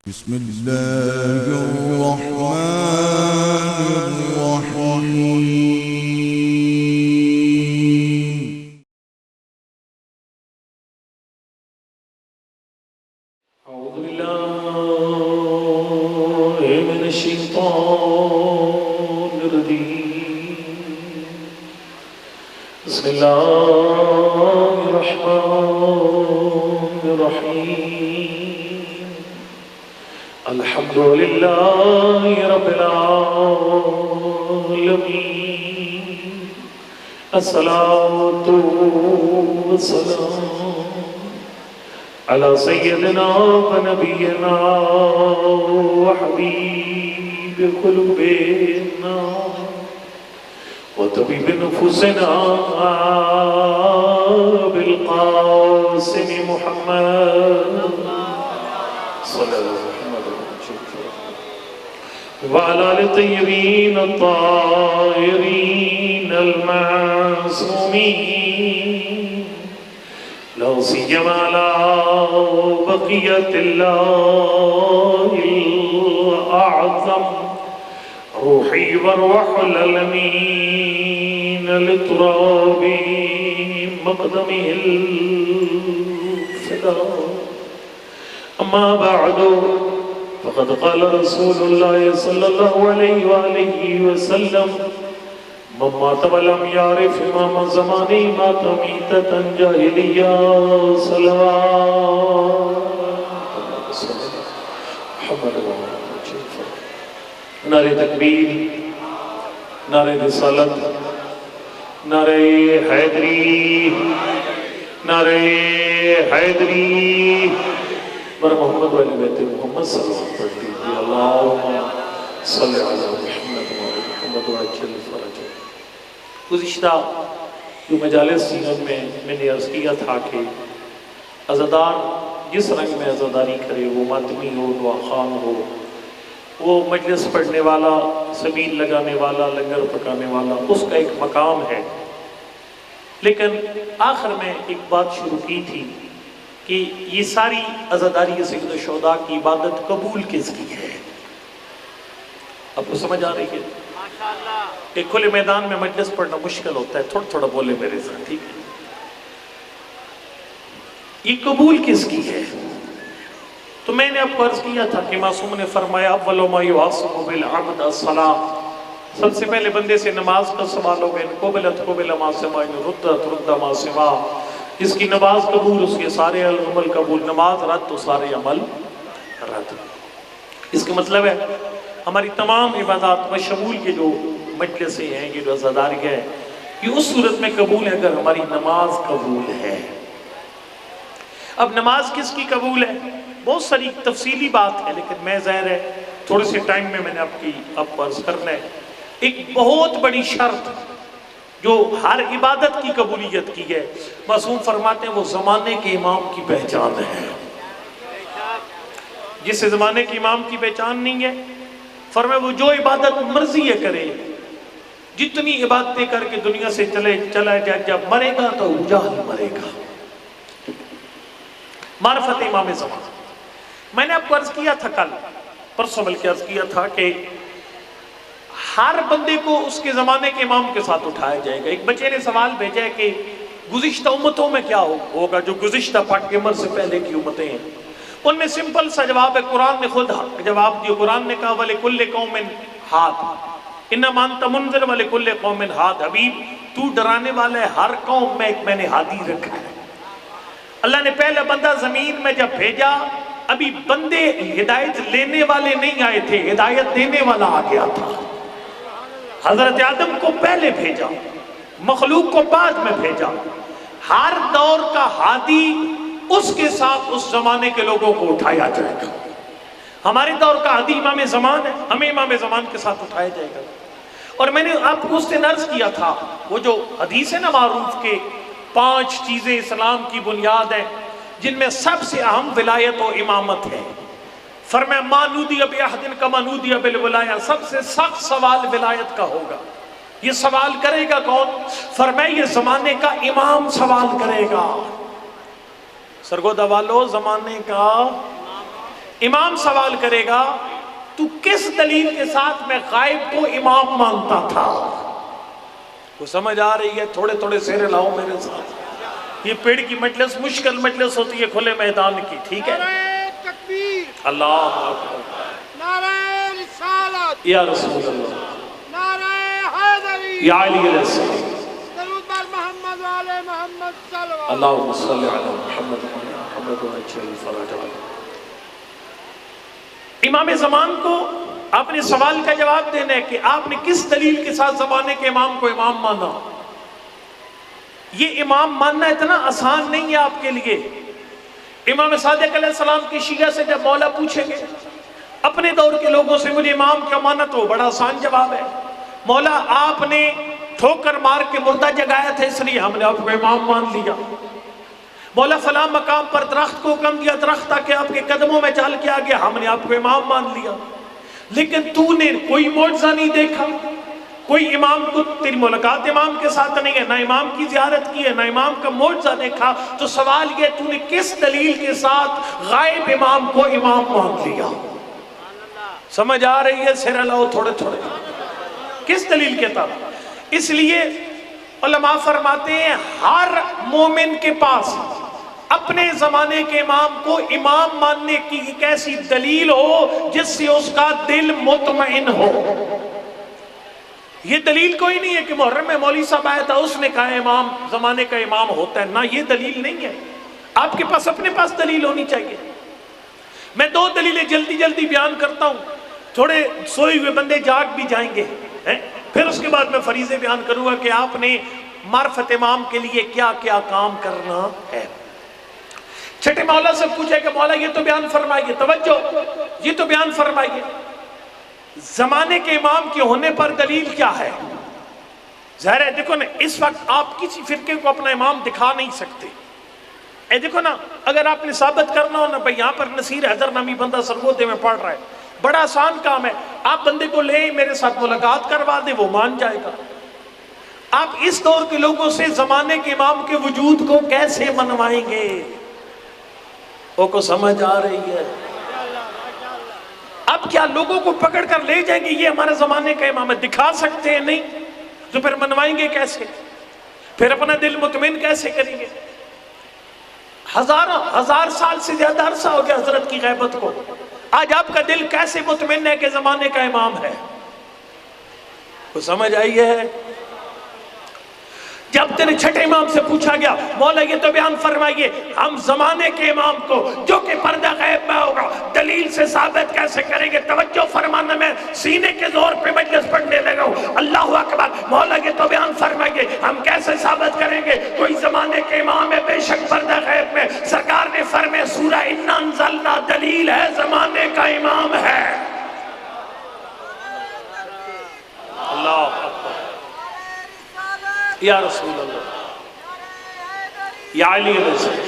بسم الله الرحمن الرحيم. أعوذ بالله من الشيطان الرجيم. بسم الله الرحمن الرحيم. الحمد لله رب العالمين. الصلاة والسلام على سيدنا ونبينا وحبيب قلوبنا وطبيب نفوسنا بالقاسم محمد صلى الله عليه وسلم وعلى آل الطيبين الطاهرين المعصومين لا سيما على بقية الله الأعظم روحي وروح الأمين لتراب مقدمه الفداء. أما بعد فقد قال رسول الله صلى الله عليه وآله وسلم من مات ولم يعرف إمام زمانه مات ميتة جاهلية. صلوات محمد نعرہ تکبیر، نعرہ رسالت، نعرہ حیدری، نعرہ حیدری بر محمد وعلی بیت محمد صلی اللہ علیہ وسلم. اللہم صلی علی محمد وعلی محمد وعجل فرجہ. گزشتہ جو مجالس سینت میں نے عرض کیا تھا کہ عزادار جس رنگ میں عزاداری کرے، وہ ماتمی ہو، دعاخان ہو، وہ مجلس پڑھنے والا، سبیل لگانے والا، لنگر پکانے والا، اس کا ایک مقام ہے. لیکن آخر میں ایک بات شروع کی تھی کہ یہ ساری عزاداری سید الشہداء کی عبادت قبول کس کی ہے؟ آپ کو سمجھ آ رہی ہے کہ کھلے میدان میں مجلس پڑھنا مشکل ہوتا ہے، تھوڑا تھوڑا بولے میرے ساتھ، ٹھیک ہے؟ یہ قبول کس کی ہے؟ تو میں نے آپ کو عرض کیا تھا کہ معصوم نے فرمایا اول ما یحاسب بالعبد الصلاۃ. سب سے پہلے بندے سے نماز کا سوال ہوگا. ان قبلت قبل ما سوا، ان ردت رد ما سوا. جس کی نماز قبول اس کے سارے عمل قبول، نماز رد تو سارے عمل رد. اس کا مطلب ہے ہماری تمام عبادات بشمول کے جو مجلسیں ہیں، یہ جو عزاداری ہے، یہ اس صورت میں قبول ہے اگر ہماری نماز قبول ہے. اب نماز کس کی قبول ہے؟ بہت ساری تفصیلی بات ہے، لیکن میں ظاہر ہے تھوڑے سے ٹائم میں نے آپ کو عرض کرنا ہے. ایک بہت بڑی شرط جو ہر عبادت کی قبولیت کی ہے، معصوم فرماتے ہیں وہ زمانے کے امام کی پہچان ہے. جس سے زمانے کے امام کی پہچان نہیں ہے، فرمایا وہ جو عبادت مرضی ہے کرے، جتنی عبادتیں کر کے دنیا سے چلا جائے، جب مرے گا تو جہل مرے گا. معرفت امام زمان. میں نے آپ کو عرض کیا تھا کل پرسوں بلکہ عرض کیا تھا کہ ہر بندے کو اس کے زمانے کے امام کے ساتھ اٹھایا جائے گا. ایک بچے نے سوال بھیجا ہے کہ گزشتہ امتوں میں کیا ہوگا، جو گزشتہ پیغمبر سے پہلے کی امتیں ہیں، ان میں سمپل سا جواب ہے. قرآن نے خود جواب دیا. قرآن نے کہا وَلِكُلِّ قَوْمٍ ہَادٍ إِنَّمَا أَنْتَ مُنذِرٌ وَلِكُلِّ قَوْمٍ ہَادٍ. حبیب تو ڈرانے والا ہے، ہر قوم میں ایک میں نے ہادی رکھا ہے. اللہ نے پہلا بندہ زمین میں جب بھیجا، ابھی بندے ہدایت لینے والے نہیں آئے تھے، ہدایت دینے والا آ گیا تھا. حضرت آدم کو پہلے بھیجا، مخلوق کو بعد میں بھیجا. ہر دور کا ہادی اس کے ساتھ اس زمانے کے لوگوں کو اٹھایا جائے گا. ہمارے دور کا ہادی امام زمان ہے، ہمیں امام زمان کے ساتھ اٹھایا جائے گا. اور میں نے آپ کو اس دن عرض کیا تھا وہ جو حدیث ہے نا معروف کے 5 چیزیں اسلام کی بنیاد ہیں، جن میں سب سے اہم ولایت و امامت ہے. فرمایا ما نودی بأحد کما نودی بالولایہ. سب سے سخت سوال ولایت کا ہوگا. یہ سوال کرے گا کون؟ فرمایا یہ زمانے کا امام سوال کرے گا. سرگودہ والو زمانے کا امام سوال کرے گا تو کس دلیل کے ساتھ میں غائب کو امام مانتا تھا؟ وہ سمجھ آ رہی ہے؟ تھوڑے تھوڑے سیرے لاؤ میرے ساتھ. یہ پیڑ کی مجلس مشکل مجلس ہوتی ہے کھلے میدان کی. ٹھیک ہے؟ اللہ اکبر. نعرہ رسالت یا رسول اللہ. نعرہ حیدری. یا علی علیہ السلام. درود بر محمد و آل محمد صلوات. اللہم صلی علی محمد و آل محمد و عجل فرج علی. امام زمان کو آپ نے سوال کا جواب دینا ہے کہ آپ نے کس دلیل کے ساتھ زمانے کے امام کو امام مانا. یہ امام ماننا اتنا آسان نہیں ہے آپ کے لیے. امام صادق علیہ السلام کی شیعہ سے جب مولا پوچھیں گے اپنے دور کے لوگوں سے مجھے امام کیا مانا، تو بڑا آسان جواب ہے، مولا آپ نے ٹھوکر مار کے مردہ جگایا تھا اس لیے ہم نے آپ کو امام مان لیا. مولا فلاں مقام پر درخت کو حکم دیا درخت تاکہ آپ کے قدموں میں چل کے آگے ہم نے آپ کو امام مان لیا. لیکن تو نے کوئی معجزہ نہیں دیکھا، کوئی امام کو، تیری ملاقات امام کے ساتھ نہیں ہے، نہ امام کی زیارت کی ہے، نہ امام کا معجزہ دیکھا، تو سوال یہ تو نے کس دلیل کے ساتھ غائب امام کو امام مان لیا؟ سمجھ آ رہی ہے؟ سر لاؤ تھوڑے تھوڑے. کس دلیل کے تحت؟ اس لیے علماء فرماتے ہیں ہر مومن کے پاس اپنے زمانے کے امام کو امام ماننے کی ایک ایسی دلیل ہو جس سے اس کا دل مطمئن ہو. یہ دلیل کوئی نہیں ہے کہ محرم میں مولوی صاحب آیا تھا اس نے کہا امام زمانے کا امام ہوتا ہے، نہ یہ دلیل نہیں ہے. آپ کے پاس اپنے پاس دلیل ہونی چاہیے. میں دو دلیلیں جلدی جلدی بیان کرتا ہوں، تھوڑے سوئے ہوئے بندے جاگ بھی جائیں گے، پھر اس کے بعد میں فریضے بیان کروں گا کہ آپ نے معرفت امام کے لیے کیا کیا کام کرنا ہے. چھٹے مولا سے پوچھے کہ مولا یہ تو بیان فرمائیے، توجہ یہ تو بیان فرمائیے زمانے کے امام کے ہونے پر دلیل کیا ہے. ظاہر ہے دیکھو نا اس وقت آپ کسی فرقے کو اپنا امام دکھا نہیں سکتے. دیکھو نا اگر آپ نے ثابت کرنا ہو نا بھائی یہاں پر نصیر حیدر نامی بندہ سرگودے میں پڑھ رہا ہے، بڑا آسان کام ہے، آپ بندے کو لے میرے ساتھ ملاقات کروا دیں، وہ مان جائے گا. آپ اس دور کے لوگوں سے زمانے کے امام کے وجود کو کیسے منوائیں گے؟ وہ کو سمجھ آ رہی ہے؟ اب کیا لوگوں کو پکڑ کر لے جائیں گے یہ ہمارے زمانے کا امام ہے؟ دکھا سکتے ہیں نہیں تو پھر منوائیں گے کیسے؟ پھر اپنا دل مطمئن کیسے کریں گے؟ ہزار سال سے زیادہ عرصہ ہو گیا حضرت کی غیبت کو، آج آپ کا دل کیسے مطمئن ہے کہ زمانے کا امام ہے؟ کو سمجھ آئی ہے؟ جب تیرے چھٹے امام سے پوچھا گیا مولا یہ تو بیان فرمائیے ہم زمانے کے امام کو جو کہ پردہ غیب میں ہوگا دلیل سے ثابت کیسے کریں گے؟ توجہ فرمانا، میں سینے کے زور پہ مجلس پڑھنے لگا ہوں. اللہ اکبر. مولا یہ تو بیان فرمائیے ہم کیسے ثابت کریں گے کوئی زمانے کے امام ہے بے شک پردہ غیب میں؟ سرکار نے فرمایا سورہ انا انزلنا دلیل ہے زمانے کا امام ہے. اللہ اکبر. یا رسول اللہ، یا علی علیہ السلام.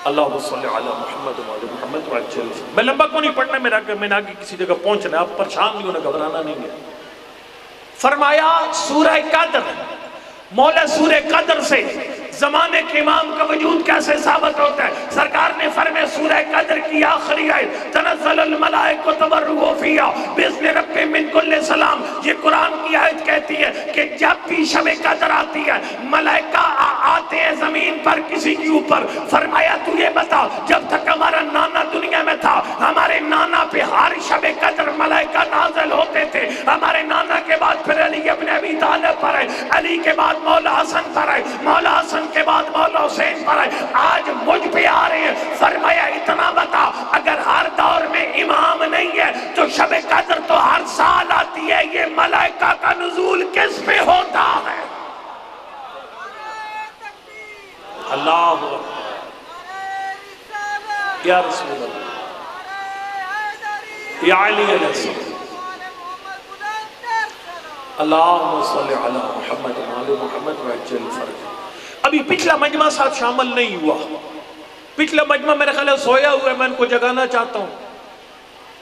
اللہم صلی علی محمد و آل محمد و عجل. میں لمبا کو نہیں پڑھنا، میں نے آگے کسی جگہ پہنچنا ہے، آپ پریشان نہیں ہونا، گھبرانا نہیں ہے. فرمایا سورہ قدر، مولا سورہ قدر سے زمانے کے امام کا وجود کیسے ثابت ہوتا ہے؟ سرکار نے فرمایا سورہ قدر کی آخری آیت تنزل الملائکۃ والروح فیہا باذن ربہم من کل سلام. یہ قرآن کی آیت کہتی ہے کہ جب بھی شب قدر آتی ہے ملائکہ آتے ہیں زمین پر کسی کے اوپر. فرمایا تو یہ بتا جب تک ہمارا نانا دنیا میں تھا ہمارے نانا پہ ہر شب قدر ملائکہ نازل ہوتے تھے. ہمارے نانا کے بعد پھر علی ابن ابی طالب پر آئے، علی کے بعد مولا حسن پر آئے، مولا حسن کے بعد مولا حسین پر آئے، آج مجھ پہ آ رہے ہیں. فرمایا اتنا بتا اگر ہر دور میں امام نہیں ہے تو شب قدر تو ہر سال آتی ہے، یہ ملائکہ کا نزول کس پہ ہوتا ہے؟ اللہ یا رسول اللہ، یا علی علیہ السلام. اللہم صلی علی محمد و آل محمد و عجل فرج. ابھی پچھلا مجمع ساتھ شامل نہیں ہوا، پچھلا مجمع میرے خیال سویا ہوا ہے، میں ان کو جگانا چاہتا ہوں.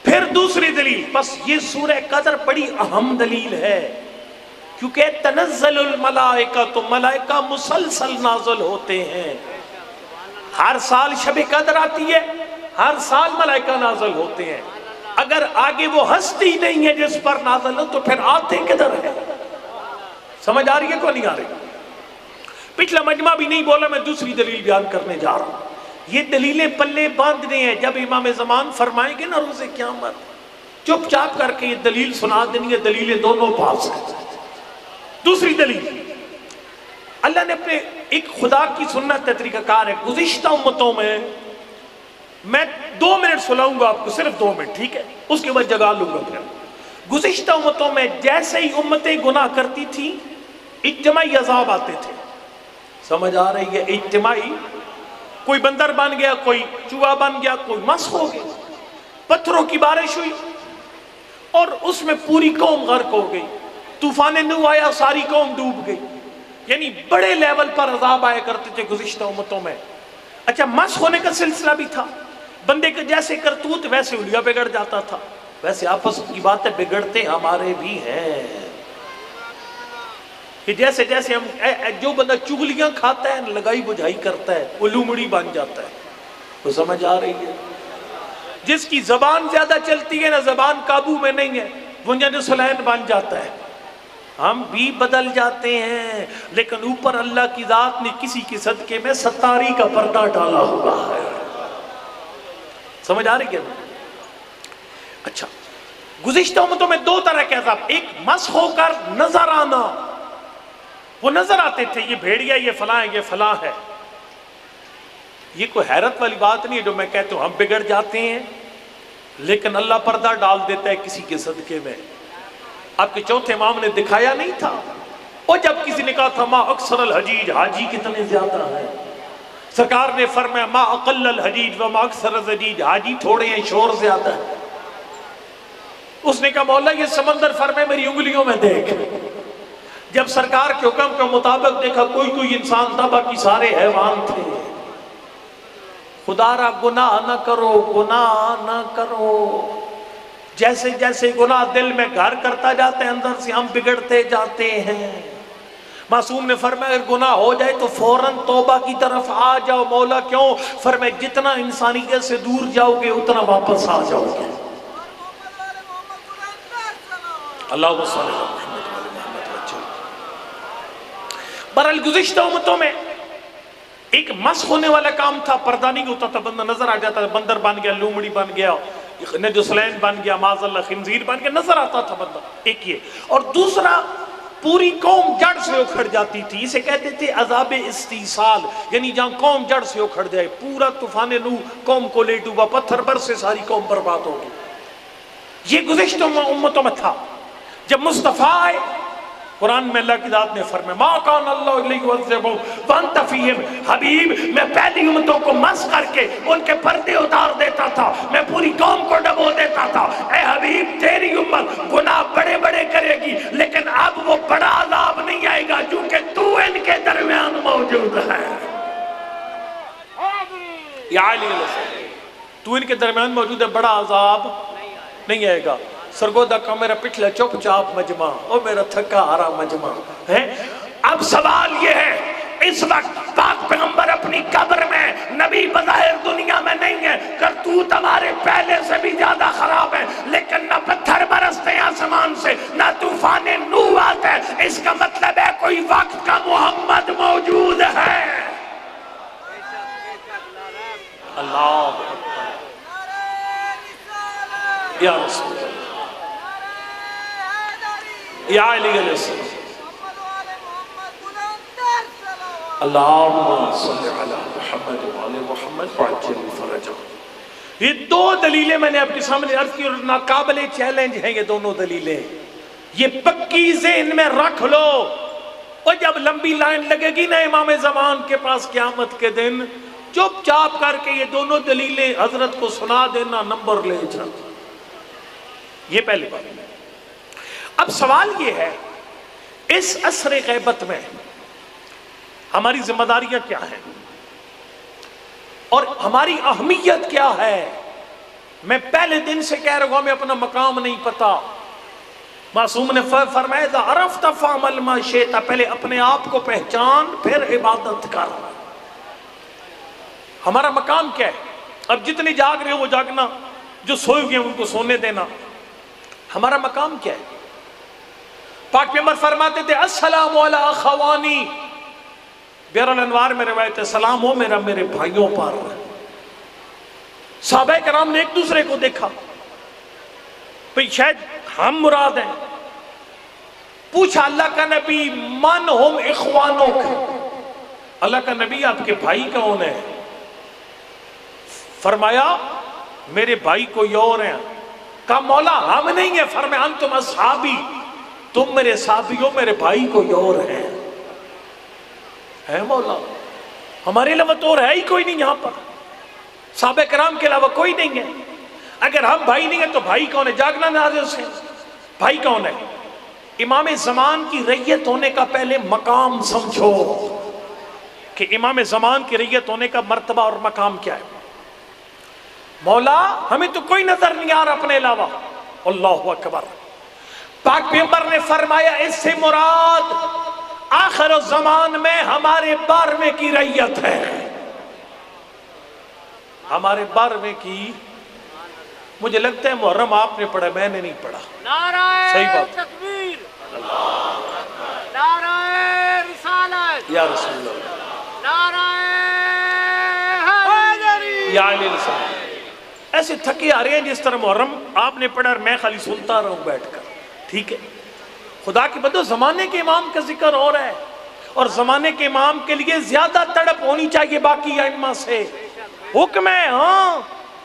پھر دوسری دلیل، بس یہ سورہ قدر بڑی اہم دلیل ہے کیونکہ تنزل الملائکہ تو ملائکہ مسلسل نازل ہوتے ہیں. ہر سال شب قدر آتی ہے ہر سال ملائکہ نازل ہوتے ہیں. اگر آگے وہ ہستی نہیں ہے جس پر نازل ہو تو پھر آتے کدھر ہے؟ سمجھ آ رہی ہے کو نہیں آ رہی؟ پچھلا مجمع بھی نہیں بولا، میں دوسری دلیل بیان کرنے جا رہا ہوں. یہ دلیلیں پلے باندھنے ہیں. جب امام زمان فرمائیں گے نا روز قیامت، چپ چاپ کر کے یہ دلیل سنا دینی ہے. دلیلیں دونوں پاس ہیں. دوسری دلیل، اللہ نے اپنے ایک خدا کی سنت طریقہ کار ہے. گزشتہ امتوں میں 2 منٹ سناؤں گا آپ کو، صرف 2 منٹ، ٹھیک ہے؟ اس کے بعد جگا لوں گا. پھر گزشتہ امتوں میں جیسے ہی امتیں گناہ کرتی تھی اجتماعی عذاب آتے تھے. سمجھ آ رہی ہے؟ اجتماعی، کوئی بندر بن گیا، کوئی چوہا بن گیا، کوئی مس ہو گیا، پتھروں کی بارش ہوئی اور اس میں پوری قوم غرق ہو گئی. طوفان نوح آیا، ساری قوم ڈوب گئی. یعنی بڑے لیول پر عذاب آیا کرتے تھے گزشتہ امتوں میں. اچھا، مس ہونے کا سلسلہ بھی تھا. بندے کے جیسے کرتوت ویسے اولیا بگڑ جاتا تھا. ویسے آپس کی باتیں بگڑتے ہمارے بھی ہیں کہ جیسے جیسے ہم جو بندہ چغلیاں کھاتا ہے، لگائی بجھائی کرتا ہے، وہ لومڑی بن جاتا ہے. وہ سمجھ آ رہی ہے؟ جس کی زبان زیادہ چلتی ہے نا، زبان قابو میں نہیں ہے، وہ جن سلین بن جاتا ہے. ہم بھی بدل جاتے ہیں، لیکن اوپر اللہ کی ذات نے کسی کے صدقے میں ستاری کا پردہ ڈالا ہوا ہے. سمجھ آ رہی ہے؟ اچھا، گزشتہ امتوں میں 2 طرح کے عذاب. ایک مس ہو کر نظر آنا، وہ نظر آتے تھے یہ بھیڑیا، یہ فلاں ہے، یہ فلاں ہے. یہ کوئی حیرت والی بات نہیں ہے جو میں کہتا ہوں. ہم بگڑ جاتے ہیں لیکن اللہ پردہ ڈال دیتا ہے کسی کے صدقے میں. آپ کے چوتھے امام نے دکھایا نہیں تھا، اور جب کسی نے کہا تھا ما اکثر الحجیج، حاجی کتنے زیادہ ہیں، سرکار نے فرمایا ما اقل الحجیج و ما اکثر الزجیج، حاجی تھوڑے ہیں، شور زیادہ ہے. اس نے کہا مولا یہ سمندر فرمائے میری انگلیوں میں دیکھ. جب سرکار کے حکم کے مطابق دیکھا کوئی انسان تھا، باقی سارے حیوان تھے. خدا را گناہ نہ کرو، گناہ نہ کرو. جیسے جیسے گناہ دل میں گھر کرتا جاتا ہے، اندر سے ہم بگڑتے جاتے ہیں. معصوم نے فرمایا اگر گناہ ہو جائے تو فوراً توبہ کی طرف آ جاؤ. مولا کیوں؟ فرمایا جتنا انسانیت سے دور جاؤ گے اتنا واپس آ جاؤ گے. اللہ صلی اللہ علیہ وسلم. برحال گزشتہ امتوں میں ایک مس ہونے والا کام تھا، پردہ نہیں ہوتا تھا، بندہ نظر آ جاتا تھا. بندر بن گیا، لومڑی بن گیا، نجسلین بن گیا، معاذ اللہ خنزیر بن گیا، نظر آتا تھا بندہ. ایک یہ. اور دوسرا، پوری قوم جڑ سے اکھڑ جاتی تھی. اسے کہتے تھے عذاب استیصال، یعنی جہاں قوم جڑ سے اکھڑ جائے. پورا طوفان نوح قوم کو لے ڈوبا، پتھر بر سے ساری قوم برباد ہو گئی. یہ گزشتہ امتوں میں تھا. جب مصطفیٰ آئے، قرآن میں اللہ کی ذات نے فرمایا ما کان اللہ لیعذبہم وانت فیہم. حبیب میں پہلی امتوں کو مس کر کے ان کے پردے اتار دیتا تھا، میں پوری قوم کو ڈبو دیتا تھا. اے حبیب تیری امت گناہ بڑے بڑے کرے گی، لیکن اب وہ بڑا عذاب نہیں آئے گا کیونکہ تو ان کے درمیان موجود ہے. یا علی تو ان کے درمیان موجود ہے، بڑا عذاب نہیں آئے گا. سرگودا کا میرا پچھلا چپ چاپ مجمع، اور میرا تھکا ہارا مجمع ہے. اب سوال یہ ہے، اس وقت پاک پیغمبر اپنی قبر میں، نبی بظاہر دنیا میں نہیں ہے، کرتوت ہمارے پہلے سے بھی زیادہ خراب ہے، لیکن نہ پتھر برستے ہیں آسمان سے، نہ طوفان نوح آتا ہے. اس کا مطلب ہے کوئی وقت کا محمد موجود ہے. اللہ یا رسول اللہ یا علی علیہ السلام. اللہم صلی علی محمد وعلی محمد وعجل فرجہ. یہ 2 دلیلیں میں نے اپنے سامنے عرض کی، اور ناقابل چیلنج ہیں یہ دونوں دلیلیں. یہ پکی ذہن میں رکھ لو، اور جب لمبی لائن لگے گی نا امام زمان کے پاس قیامت کے دن، چپ چاپ کر کے یہ دونوں دلیلیں حضرت کو سنا دینا، نمبر لے جانا. یہ پہلی بات. اب سوال یہ ہے، اس عصر غیبت میں ہماری ذمہ داریاں کیا ہیں اور ہماری اہمیت کیا ہے؟ میں پہلے دن سے کہہ رہا ہوں ہمیں اپنا مقام نہیں پتا. معصوم نے فرمایا اذا عرفت فاعمل ما شئت، پہلے اپنے آپ کو پہچان پھر عبادت کر. ہمارا مقام کیا ہے؟ اب جتنے جاگ رہے ہو وہ جاگنا، جو سوئے ہوئے ہیں ان کو سونے دینا. ہمارا مقام کیا ہے؟ پاک پیغمبر فرماتے تھے السلام علی اخوانی، بحر الانوار میں روایت ہے، سلام ہو میرا میرے بھائیوں پر. صحابہ کرام نے ایک دوسرے کو دیکھا، بھئی شاید ہم مراد ہیں. پوچھا اللہ کا نبی من ہم اخوانک، اللہ کا نبی آپ کے بھائی کون ہے؟ فرمایا میرے بھائی کوئی اور ہیں. کہا مولا ہم نہیں ہیں. فرمایا انتم اصحابی، تم میرے صحابی ہو، میرے بھائی کوئی اور ہیں. ہے مولا ہمارے علاوہ تو اور ہے ہی کوئی نہیں یہاں پر، صحابہ کرام کے علاوہ کوئی نہیں ہے. اگر ہم بھائی نہیں ہیں تو بھائی کون ہے؟ جاگنا نازل سے بھائی کون ہے؟ امام زمان کی ریت ہونے کا پہلے مقام سمجھو کہ امام زمان کی ریت ہونے کا مرتبہ اور مقام کیا ہے. مولا ہمیں تو کوئی نظر نہیں آ رہا اپنے علاوہ. اللہ اکبر. پاک پیغمبر نے فرمایا اس سے مراد آخر الزمان میں ہمارے بارہویں کی ریت ہے. ہمارے بارہویں کی، مجھے لگتا ہے محرم آپ نے پڑھا، میں نے نہیں پڑھا. نعرہ صحیح بات. تکبیر، نعرہ رسالت، یا رسول اللہ، نعرہ حیدری، یا علی رسالت. ایسے تھکے آ رہے ہیں جس طرح محرم آپ نے پڑھا اور میں خالی سنتا رہا ہوں بیٹھ کر. ٹھیک ہے، خدا کے بندو زمانے کے امام کا ذکر ہو رہا ہے، اور زمانے کے امام کے لیے زیادہ تڑپ ہونی چاہیے باقی ائمہ سے. حکم ہے ہاں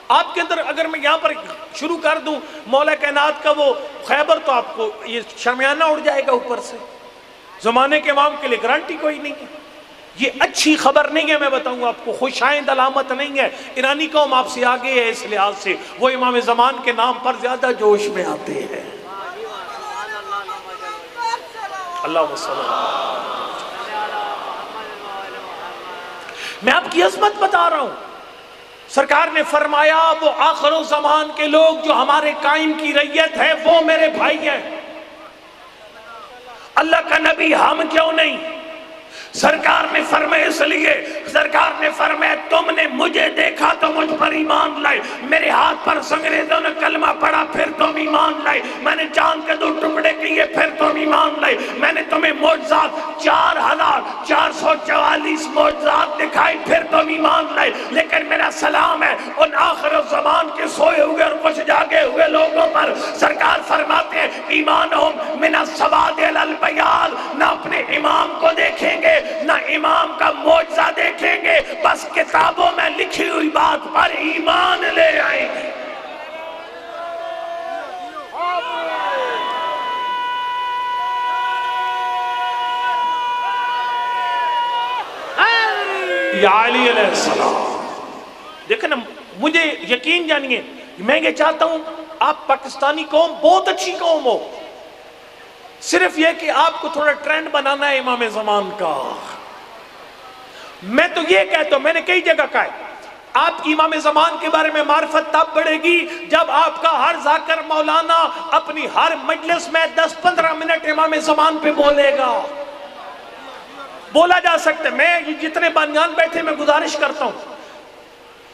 آپ کے اندر. اگر میں یہاں پر شروع کر دوں مولا کائنات کا وہ خیبر تو آپ کو یہ شامیانہ اڑ جائے گا اوپر سے. زمانے کے امام کے لیے گارنٹی کوئی نہیں ہے. یہ اچھی خبر نہیں ہے، میں بتاؤں آپ کو، خوشائند علامت نہیں ہے. ایرانی قوم آپ سے آگے ہے اس لحاظ سے، وہ امام زمان کے نام پر زیادہ جوش میں آتے ہیں. اللہ وسلم. میں آپ کی عظمت بتا رہا ہوں. سرکار نے فرمایا وہ آخر الزمان کے لوگ جو ہمارے قائم کی ریت ہے وہ میرے بھائی ہیں. اللہ کا نبی ہم کیوں نہیں؟ سرکار نے فرمایا، اس لیے سرکار نے فرمایا تم نے مجھے دیکھا تو مجھ پر ایمان لائے، میرے ہاتھ پر انگریزوں نے کلمہ پڑھا پھر تم ایمان لائے، میں نے چاند کے 2 ٹکڑے کیے پھر تم ایمان لائے، میں نے تمہیں معجزات 4444 معجزات دکھائی پھر تم ایمان لائے. لیکن میرا سلام ہے ان آخر الزمان کے سوئے ہوئے اور کچھ جاگے ہوئے لوگوں پر. سرکار فرماتے ہیں ایمانہم من السواد الی البیاض، نہ اپنے امام کو دیکھیں گے نہ امام کا معجزہ دیکھیں گے، بس کتابوں میں لکھی ہوئی بات پر ایمان لے آئیں گے. یا علی علیہ السلام. دیکھیں نا، مجھے یقین جانیے، میں یہ چاہتا ہوں آپ پاکستانی قوم بہت اچھی قوم ہو، صرف یہ کہ آپ کو تھوڑا ٹرینڈ بنانا ہے امام زمان کا. میں تو یہ کہتا ہوں، میں نے کئی جگہ کہا ہے، آپ کی امام زمان کے بارے میں معرفت تب بڑھے گی جب آپ کا ہر ذاکر مولانا اپنی ہر مجلس میں 10-15 منٹ امام زمان پہ بولے گا. بولا جا سکتا ہے. میں جتنے بانیان بیٹھے میں گزارش کرتا ہوں،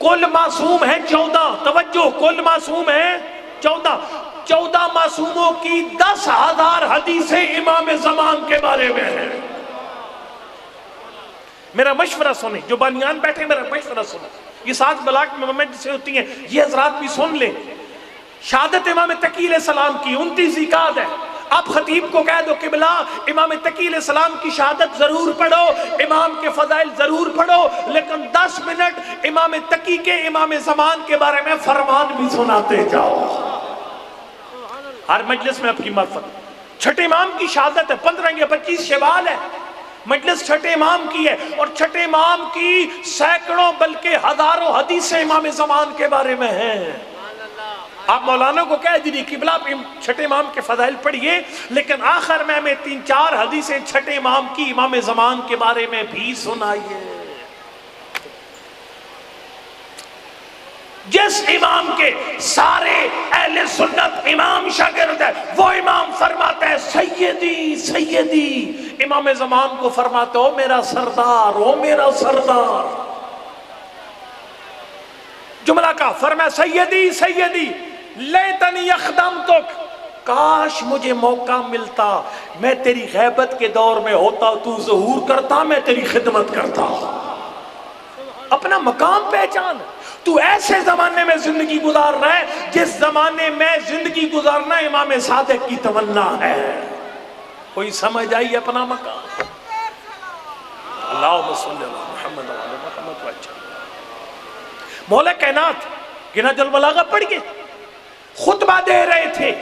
کل معصوم ہیں 14. توجہ، کل معصوم ہیں 14 معصوموں کی 10,000 حدیثیں امام زمان کے بارے میں ہیں. میرا مشورہ سنیں، جو بانیان بیٹھے میرا مشورہ سنیں. یہ 7 بلاک میں سے ہوتی ہیں، یہ حضرات بھی سن لیں. شہادت امام تقی علیہ السلام کی 29 ذیقعدہ ہے. آپ خطیب کو کہہ دو قبلہ امام تقی علیہ السلام کی شہادت ضرور پڑھو، امام کے فضائل ضرور پڑھو، لیکن 10 منٹ امام تقی کے امام زمان کے بارے میں فرمان بھی سناتے جاؤ. ہر مجلس میں آپ کی معرفت. چھٹے امام کی شہادت ہے، 15 یا 25 شوال ہے، مجلس چھٹے امام کی ہے، اور چھٹے امام کی سینکڑوں بلکہ ہزاروں حدیثیں امام زمان کے بارے میں ہیں. آپ مولانا کو کہہ دیجیے قبلہ چھٹے امام کے فضائل پڑھیے، لیکن آخر میں ہمیں 3-4 حدیثیں چھٹے امام کی امام زمان کے بارے میں بھی سنائیے. جس امام کے سارے اہل سنت امام شاگرد ہے، وہ امام فرماتا ہے سیدی سیدی، امام زمان کو فرماتا ہو میرا سردار، او میرا سردار. جملہ لگا، فرمایا سیدی سیدی لیتنی اخدمتک، کاش مجھے موقع ملتا، میں تیری غیبت کے دور میں ہوتا، تو ظہور کرتا، میں تیری خدمت کرتا۔ اپنا مقام پہچان، تو ایسے زمانے میں زندگی گزار رہا ہے جس زمانے میں زندگی گزارنا امام صادق کی تمنا ہے۔ کوئی سمجھ آئی اپنا مقام؟ اللہم صلی اللہ محمد وعلی محمد وعلی مولا کائنات نہج البلاغہ پڑھ کے خطبہ دے رہے تھے،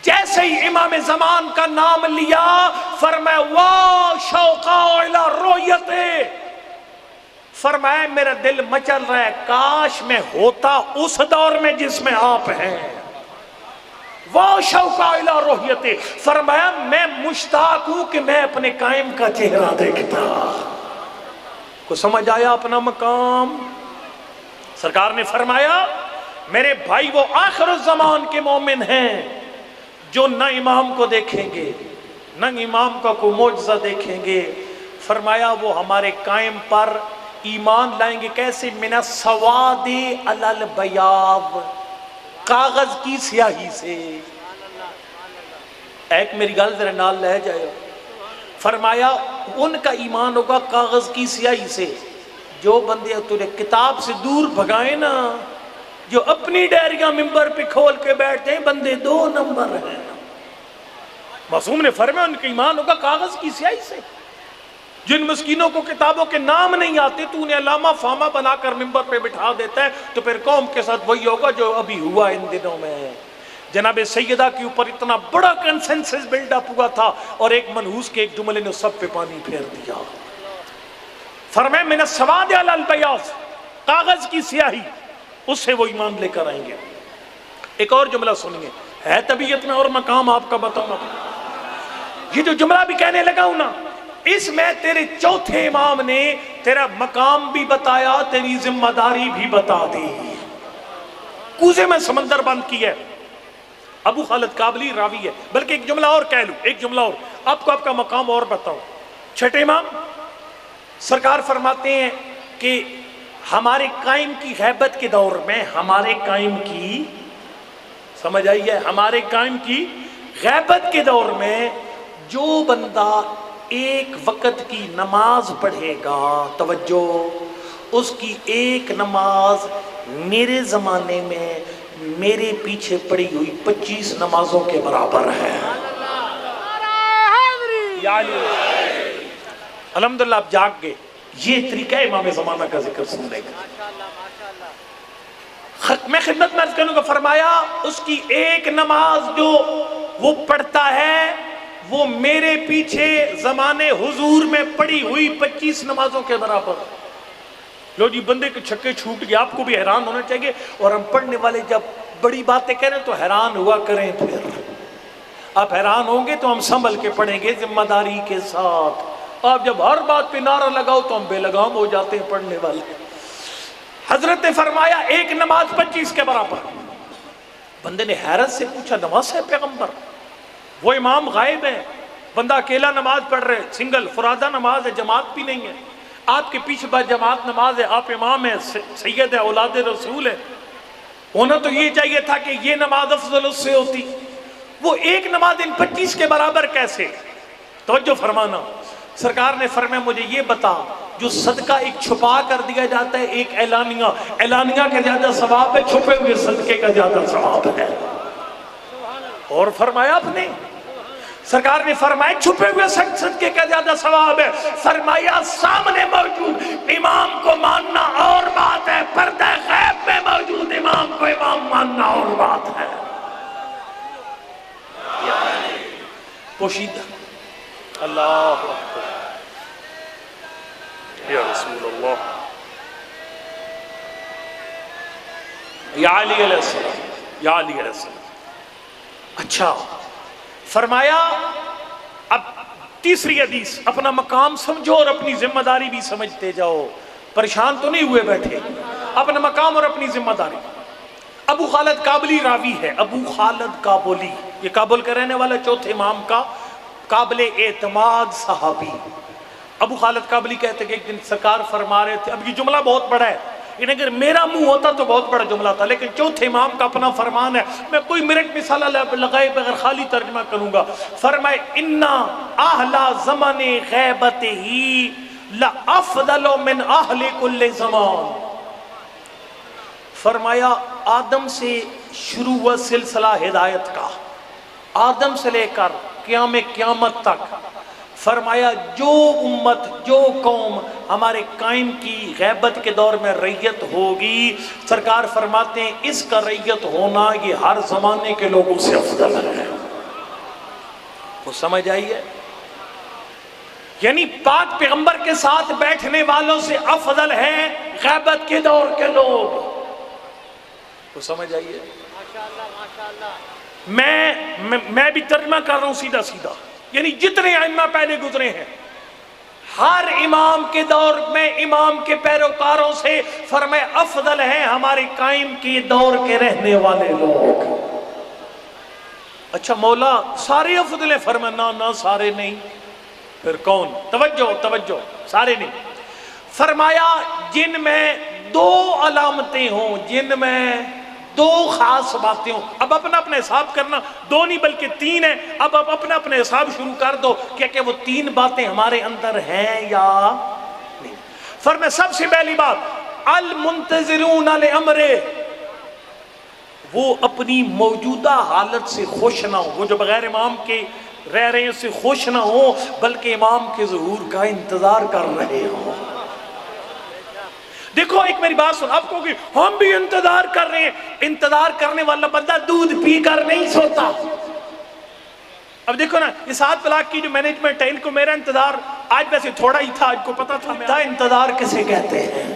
جیسے ہی امام زمان کا نام لیا فرمایا وا شوقا الی رؤیتہ، فرمایا میرا دل مچل رہا ہے کاش میں ہوتا اس دور میں جس میں آپ ہیں۔ وا شوقا الی رؤیتہ، فرمایا میں مشتاق ہوں کہ میں اپنے قائم کا چہرہ دیکھتا۔ کو سمجھ آیا اپنا مقام؟ سرکار نے فرمایا میرے بھائی وہ آخر الزمان کے مومن ہیں جو نہ امام کو دیکھیں گے نہ امام کا کوئی معجزہ دیکھیں گے، فرمایا وہ ہمارے قائم پر ایمان لائیں گے۔ کیسے؟ من السواد علی البیاض، کاغذ کی سیاہی سے۔ ایک میری گل ذرا نال لے جائے، فرمایا ان کا ایمان ہوگا کاغذ کی سیاہی سے۔ جو بندے تجھے کتاب سے دور بھگائے نا، جو اپنی ڈائریاں ممبر پہ کھول کے بیٹھتے ہیں، بندے 2 نمبر ہیں۔ معصوم نے فرمایا ان کا ایمان ہوگا کاغذ کی سیاہی سے۔ جن مسکینوں کو کتابوں کے نام نہیں آتے تو انہیں علامہ فامہ بنا کر ممبر پہ بٹھا دیتا ہے، تو پھر قوم کے ساتھ وہی ہوگا جو ابھی ہوا ان دنوں میں۔ جناب سیدہ کے اوپر اتنا بڑا کنسنسس بلڈ اپ ہوا تھا، اور ایک منحوس کے ایک جملے نے سب پہ پانی پھیر دیا۔ فرمایا من السواد علی البیاض، کاغذ کی سیاہی، اس سے وہ ایمان لے کر آئیں گے۔ ایک اور جملہ سنیے، ہے طبیعت میں اور مقام آپ کا بتاؤں، یہ جو جملہ بھی کہنے لگا ہوں نا، اس میں تیرے چوتھے امام نے تیرا مقام بھی بتایا، تیری ذمہ داری بھی بتا دی۔ کوزے میں سمندر بند کی ہے، ابو خالد کابلی راوی ہے، بلکہ ایک جملہ اور کہہ لوں، ایک جملہ اور آپ کو آپ کا مقام اور بتاؤں۔ چھٹے امام سرکار فرماتے ہیں کہ ہمارے قائم کی غیبت کے دور میں، ہمارے قائم کی سمجھ آئی ہے، ہمارے قائم کی غیبت کے دور میں جو بندہ ایک وقت کی نماز پڑھے گا، توجہ، اس کی ایک نماز میرے زمانے میں میرے پیچھے پڑی ہوئی 25 نمازوں کے برابر ہے۔ الحمدللہ آپ جاگ گئے، یہ طریقہ ہے امام زمانہ کا ذکر سننے کا۔ میں خدمت میں عرض کروں گا، فرمایا اس کی ایک نماز جو وہ پڑھتا ہے وہ میرے پیچھے زمانے حضور میں پڑھی ہوئی 25 نمازوں کے برابر۔ لو جی بندے کے چھکے چھوٹ گئے، آپ کو بھی حیران ہونا چاہیے، اور ہم پڑھنے والے جب بڑی باتیں کہہ رہے ہیں تو حیران ہوا کریں۔ پھر آپ حیران ہوں گے تو ہم سنبھل کے پڑھیں گے ذمہ داری کے ساتھ۔ آپ جب ہر بات پہ نعرہ لگاؤ تو ہم بے لگام ہو جاتے ہیں پڑھنے والے۔ حضرت نے فرمایا ایک نماز 25 کے برابر۔ بندے نے حیرت سے پوچھا نماز ہے پیغمبر؟ وہ امام غائب ہے، بندہ اکیلا نماز پڑھ رہے، سنگل فرادہ نماز ہے، جماعت بھی نہیں ہے، آپ کے پیچھے بعد جماعت نماز ہے، آپ امام ہیں، سید ہے، اولاد رسول ہے، ہونا تو یہ چاہیے تھا کہ یہ نماز افضل اس سے ہوتی، وہ ایک نماز ان 25 کے برابر کیسے؟ توجہ فرمانا، سرکار نے فرمایا مجھے یہ بتا، جو صدقہ ایک چھپا کر دیا جاتا ہے، ایک اعلانیہ کا زیادہ ثواب ہے، چھپے ہوئے صدقے کا زیادہ ثواب ہے۔ اور فرمایا آپ نے، سرکار نے فرمایا چھپے ہوئے صدقے کا زیادہ ثواب ہے، فرمایا سامنے موجود امام کو ماننا اور بات ہے، پردہ غیب میں موجود امام کو امام ماننا اور بات ہے۔ پوشیدہ اللہ اکبر یا رسول اللہ، یا علی علیہ السلام، یا علی علیہ السلام۔ اچھا فرمایا اب تیسری حدیث، اپنا مقام سمجھو اور اپنی ذمہ داری بھی سمجھتے جاؤ، پریشان تو نہیں ہوئے بیٹھے، اپنا مقام اور اپنی ذمہ داری۔ ابو خالد کابلی راوی ہے، ابو خالد کابلی، یہ کابل کا رہنے والا چوتھے امام کا قابل اعتماد صحابی۔ ابو خالد کابلی کہتے کہ ایک دن سرکار فرما رہے تھے، اب یہ جملہ بہت بڑا ہے لیکن اگر میرا منہ ہوتا تو بہت بڑا جملہ تھا، لیکن چوتھے امام کا اپنا فرمان ہے، میں کوئی منٹ مثال لگائے بغیر خالی ترجمہ کروں گا۔ فرمائے اِنَّا أَهْلَ زَمَنِ غَیبَتِهِ لَأَفْضَلُ مِنْ أَهْلِ كُلِّ زَمَانٍ۔ فرمایا آدم سے شروع ہوا سلسلہ ہدایت کا، آدم سے لے کر قیامت تک۔ فرمایا جو امت، جو قوم ہمارے قائم کی غیبت کے دور میں ریت ہوگی، سرکار فرماتے ہیں اس کا ریت ہونا یہ ہر زمانے کے لوگوں سے افضل ہے۔ وہ سمجھ آئیے؟ یعنی پاک پیغمبر کے ساتھ بیٹھنے والوں سے افضل ہیں غیبت کے دور کے لوگ۔ وہ سمجھ آئیے؟ میں بھی ترجمہ کر رہا ہوں سیدھا سیدھا، یعنی جتنے ائمہ پہلے گزرے ہیں ہر امام کے دور میں امام کے پیروکاروں سے فرمائے افضل ہیں ہمارے قائم کے دور کے رہنے والے لوگ۔ اچھا مولا سارے افضل ہیں؟ فرمایا نہ سارے نہیں۔ پھر کون؟ توجہ سارے نہیں۔ فرمایا جن میں دو علامتیں ہوں، جن میں دو خاص باتیں ہوں۔ اب اپنا حساب کرنا، دو نہیں بلکہ تین ہیں۔ اب اپنا حساب شروع کر دو کہ وہ تین باتیں ہمارے اندر ہیں یا نہیں۔ فرمایا سب سے پہلی بات المنتظرون لامرہ، وہ اپنی موجودہ حالت سے خوش نہ ہو، وہ جو بغیر امام کے رہ رہے ہیں اس سے خوش نہ ہو بلکہ امام کے ظہور کا انتظار کر رہے ہوں۔ دیکھو ایک میری بات سن، آپ کو کہ ہم بھی انتظار کر رہے ہیں، انتظار کرنے والا بندہ دودھ پی کر نہیں سوتا۔ اب دیکھو نا اس ہاتھ بلاک کی جو مینجمنٹ ہے، ان کو میرا انتظار آج ویسے تھوڑا ہی تھا، آج کو پتا تھا انتظار کسے کہتے ہیں۔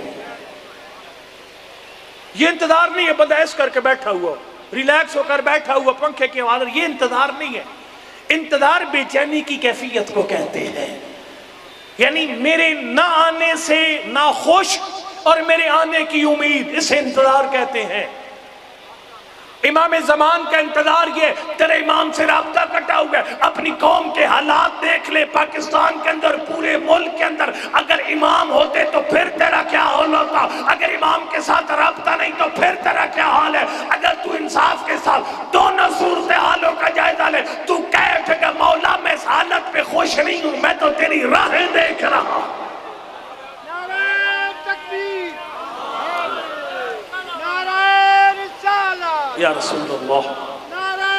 یہ انتظار نہیں ہے بندہ ایس کر کے بیٹھا ہوا، ریلیکس ہو کر بیٹھا ہوا پنکھے کے حوالے، یہ انتظار نہیں ہے۔ انتظار بے چینی کی کیفیت کو کہتے ہیں، یعنی میرے نہ آنے سے نہ خوش اور میرے آنے کی امید، اسے انتظار کہتے ہیں۔ امام زمان کا انتظار یہ، تیرے امام سے رابطہ کٹا ہوا ہے، اپنی قوم کے حالات دیکھ لے، پاکستان کے اندر پورے ملک کے اندر اگر امام ہوتے تو پھر تیرا کیا حال ہوتا، اگر امام کے ساتھ رابطہ نہیں تو پھر تیرا کیا حال ہے۔ اگر تو انصاف کے ساتھ دونوں صورتحالوں کا جائزہ لے، تو کہہ اٹھے گا مولا میں اس حالت پہ خوش نہیں ہوں، میں تو تیری راہیں دیکھ رہا ہوں۔ یا رسول اللہ، نعرہ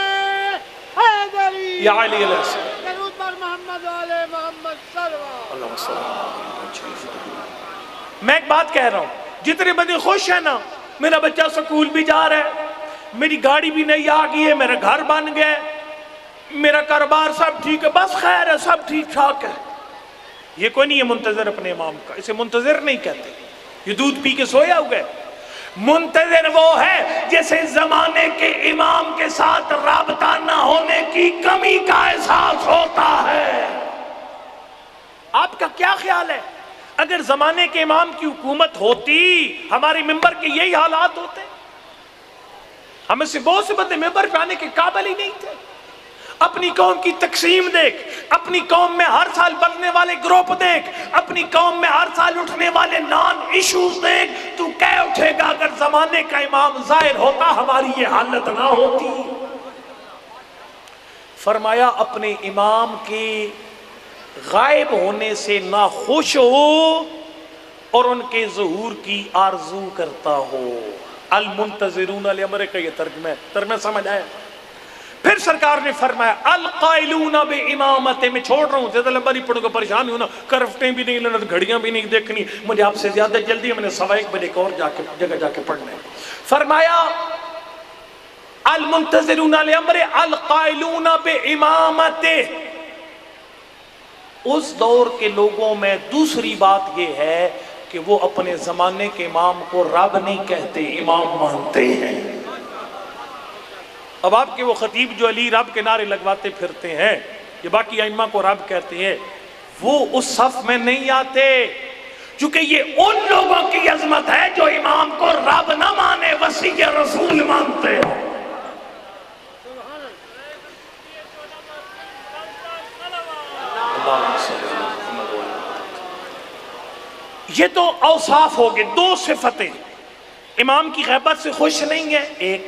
حیدری، یا علی علیہ السلام، درود بر محمد و آل محمد صلی اللہم صلی اللہ علیہ وسلم۔ میں ایک بات کہہ رہا ہوں، جتنے بندے خوش ہیں نا، میرا بچہ سکول بھی جا رہا ہے، میری گاڑی بھی نئی آ گئی ہے، میرا گھر بن گیا ہے، میرا کاروبار سب ٹھیک ہے، بس خیر ہے، سب ٹھیک ٹھاک ہے، یہ کوئی نہیں ہے منتظر اپنے امام کا، اسے منتظر نہیں کہتے، یہ دودھ پی کے سویا ہوا ہے۔ منتظر وہ ہے جیسے زمانے کے امام کے ساتھ رابطہ نہ ہونے کی کمی کا احساس ہوتا ہے۔ آپ کا کیا خیال ہے اگر زمانے کے امام کی حکومت ہوتی، ہمارے ممبر کے یہی حالات ہوتے؟ ہمیں سے بہت سے بندے ممبر پہ آنے کے قابل ہی نہیں تھے۔ اپنی قوم کی تقسیم دیکھ، اپنی قوم میں ہر سال بننے والے گروپ دیکھ، اپنی قوم میں ہر سال اٹھنے والے نان ایشوز دیکھ، تو کہہ اٹھے گا اگر زمانے کا امام ظاہر ہوتا ہماری یہ حالت نہ ہوتی۔ فرمایا اپنے امام کے غائب ہونے سے نہ خوش ہو اور ان کے ظہور کی آرزو کرتا ہو۔ المنتظرون لامرہ کا یہ ترجمہ ہے، ترجمہ سمجھ آیا؟ پھر سرکار نے فرمایا القائلون بامامت، میں چھوڑ رہا ہوں زیادہ لمبا نہیں پڑھوں گا، پریشان ہوں نا، کرفتیں بھی نہیں لینا، گھڑیاں بھی نہیں دیکھنی، مجھے آپ سے زیادہ جلدی ہے، میں نے 1:15 بجے ایک اور جگہ جا کے پڑھنا ہے۔ فرمایا المنتظرون لامرہ القائلون بامامت، اس دور کے لوگوں میں دوسری بات یہ ہے کہ وہ اپنے زمانے کے امام کو رب نہیں کہتے، امام مانتے ہیں۔ اب آپ کے وہ خطیب جو علی رب کے نعرے لگواتے پھرتے ہیں، یہ باقی ائمہ کو رب کہتے ہیں، وہ اس صف میں نہیں آتے، چونکہ یہ ان لوگوں کی عظمت ہے جو امام کو رب نہ مانے، وسیع رسول مانتے ہیں۔ یہ تو اوصاف ہو گئے، دو صفتیں، امام کی غیبت سے خوش نہیں ہے، ایک،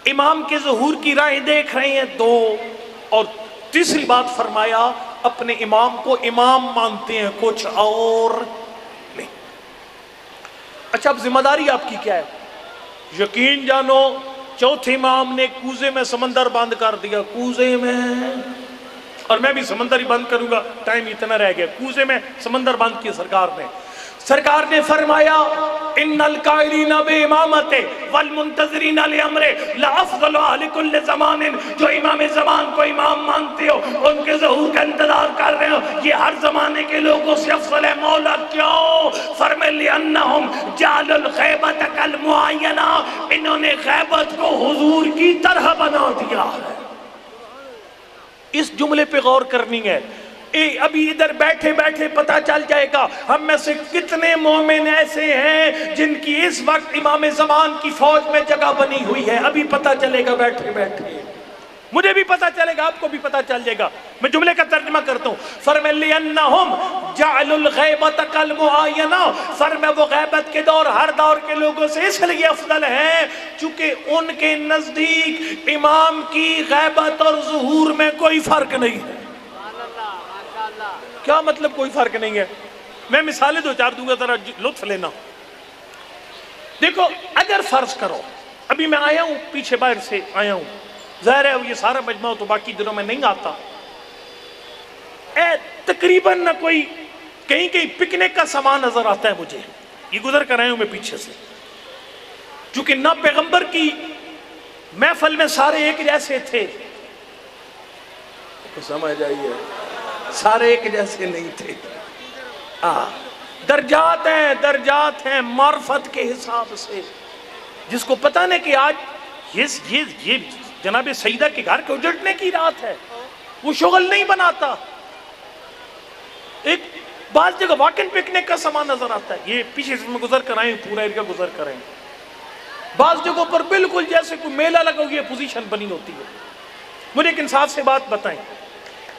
امام کے ظہور کی راہیں دیکھ رہے ہیں، دو، اور تیسری بات فرمایا اپنے امام کو امام مانتے ہیں، کچھ اور نہیں۔ اچھا، اب ذمہ داری آپ کی کیا ہے؟ یقین جانو چوتھے امام نے کوزے میں سمندر بند کر دیا، کوزے میں، اور میں بھی سمندر ہی بند کروں گا، ٹائم اتنا رہ گیا، کوزے میں سمندر بند کیا سرکار نے فرمایا ان القائلین بامامت والمنتظرین لامر لافضل اہل کل زمان، جو امام زمان کو امام مانتے ہو، ان کے ظہور کا انتظار کر رہے ہو، یہ ہر زمانے کے لوگوں سے افضل ہے۔ مولا کیوں؟ فرمائے لانہم جعلوا الغیبۃ کالمعینہ، انہوں نے غیبت کو حضور کی طرح بنا دیا ہے۔ اس جملے پہ غور کرنی ہے۔ ابھی ادھر بیٹھے بیٹھے پتہ چل جائے گا ہم میں سے کتنے مومن ایسے ہیں جن کی اس وقت امام زمان کی فوج میں جگہ بنی ہوئی ہے، ابھی پتہ چلے گا بیٹھے بیٹھے، مجھے بھی پتہ چلے گا، آپ کو بھی پتہ چل جائے گا۔ میں جملے کا ترجمہ کرتا ہوں، فرمائے لِأَنَّهُمْ جَعْلُوا الْغَيْبَةَ كَالْمُعَايَنَةِ، فرمائے وہ غیبت کے دور ہر دور کے لوگوں سے اس لیے افضل ہیں چونکہ ان کے نزدیک امام کی غیبت اور ظہور میں کوئی فرق نہیں ہے۔ کیا مطلب کوئی فرق نہیں ہے؟ میں مثالیں دو چار دوں گا، ذرا لطف لینا۔ دیکھو اگر فرض کرو، ابھی میں آیا ہوں پیچھے باہر سے آیا ہوں، ظاہر ہے یہ سارا مجمع تو باقی دنوں میں نہیں آتا، تقریباً نہ کوئی کہیں کہیں پکنک کا سامان نظر آتا ہے مجھے، یہ گزر کر آیا ہوں میں پیچھے سے، چونکہ نہ پیغمبر کی محفل میں سارے ایک جیسے تھے، سمجھ آئیے، سارے ایک جیسے نہیں تھے، درجات ہیں معرفت کے حساب سے، جس کو پتہ نہیں کہ آج یہ جناب سیدہ کے گھر کے اجڑنے کی رات ہے، وہ شغل نہیں بناتا، ایک بعض جگہ واقعی پکنک کا سامان نظر آتا ہے، یہ پیچھے سے میں گزر کر آئے پورا ایریا گزر کر آئے، بعض جگہوں پر بالکل جیسے کوئی میلہ لگا ہوئی پوزیشن بنی ہوتی ہے۔ مجھے ایک انصاف سے بات بتائیں،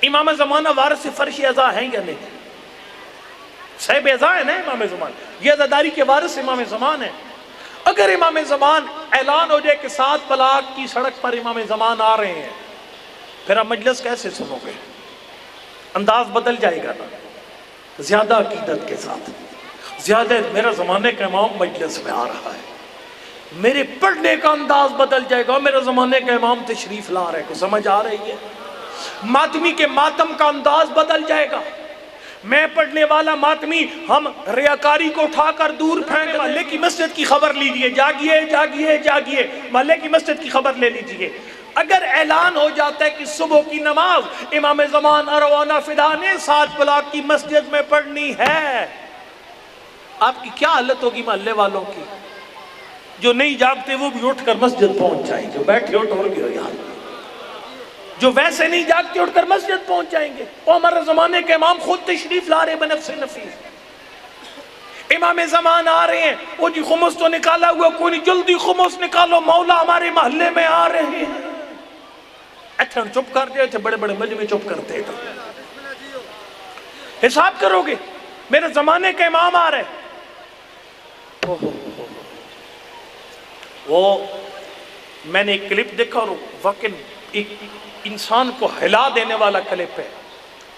امام زمانہ وارث فرش ازا ہیں یا نہیں؟ صاحب ازا ہے نا امام زمان، یہ ازاداری کے وارث امام زمان ہے۔ اگر امام زمان اعلان ہو جائے کہ 7 بلاک کی سڑک پر امام زمان آ رہے ہیں، پھر آپ مجلس کیسے سنو گے؟ انداز بدل جائے گا نا، زیادہ عقیدت کے ساتھ، زیادہ میرا زمانے کا امام مجلس میں آ رہا ہے، میرے پڑھنے کا انداز بدل جائے گا، میرا زمانے کا امام تشریف لا رہا ہے، کو سمجھ آ رہی ہے؟ ماتمی کے ماتم کا انداز بدل جائے گا، میں پڑھنے والا ماتمی ہم ریاکاری کو اٹھا کر دور پھینک، محلے کی مسجد کی خبر لیجئے، جاگیے جاگیے جاگیے، محلے کی مسجد کی خبر لے لیجئے۔ اگر اعلان ہو جاتا ہے کہ صبح کی نماز امام زمان اروانہ فدا نے 7 بلاک کی مسجد میں پڑھنی ہے، آپ کی کیا حالت ہوگی محلے والوں کی؟ جو نہیں جاگتے وہ بھی اٹھ کر مسجد پہنچ جائیں گے، بیٹھے اٹھ گئے یہاں، جو ویسے نہیں جاگتے اٹھ کر مسجد پہنچ جائیں گے۔ اور ہمارے زمانے کے امام خود تشریف لا رہے بنفس نفیس، امام زمان آ رہے ہیں، وہ جی خمس تو نکالا ہوا کوئی نہیں، جلدی خمس نکالو، مولا ہمارے محلے میں آ رہے ہیں۔ اچھا چپ کر دیا، اچھا بڑے بڑے مجمع چپ کرتے تھے، حساب کرو گے میرے زمانے کے امام آ رہے، وہ میں نے ایک کلپ دیکھا اور واقعی ایک انسان کو ہلا دینے والا کلپ ہے،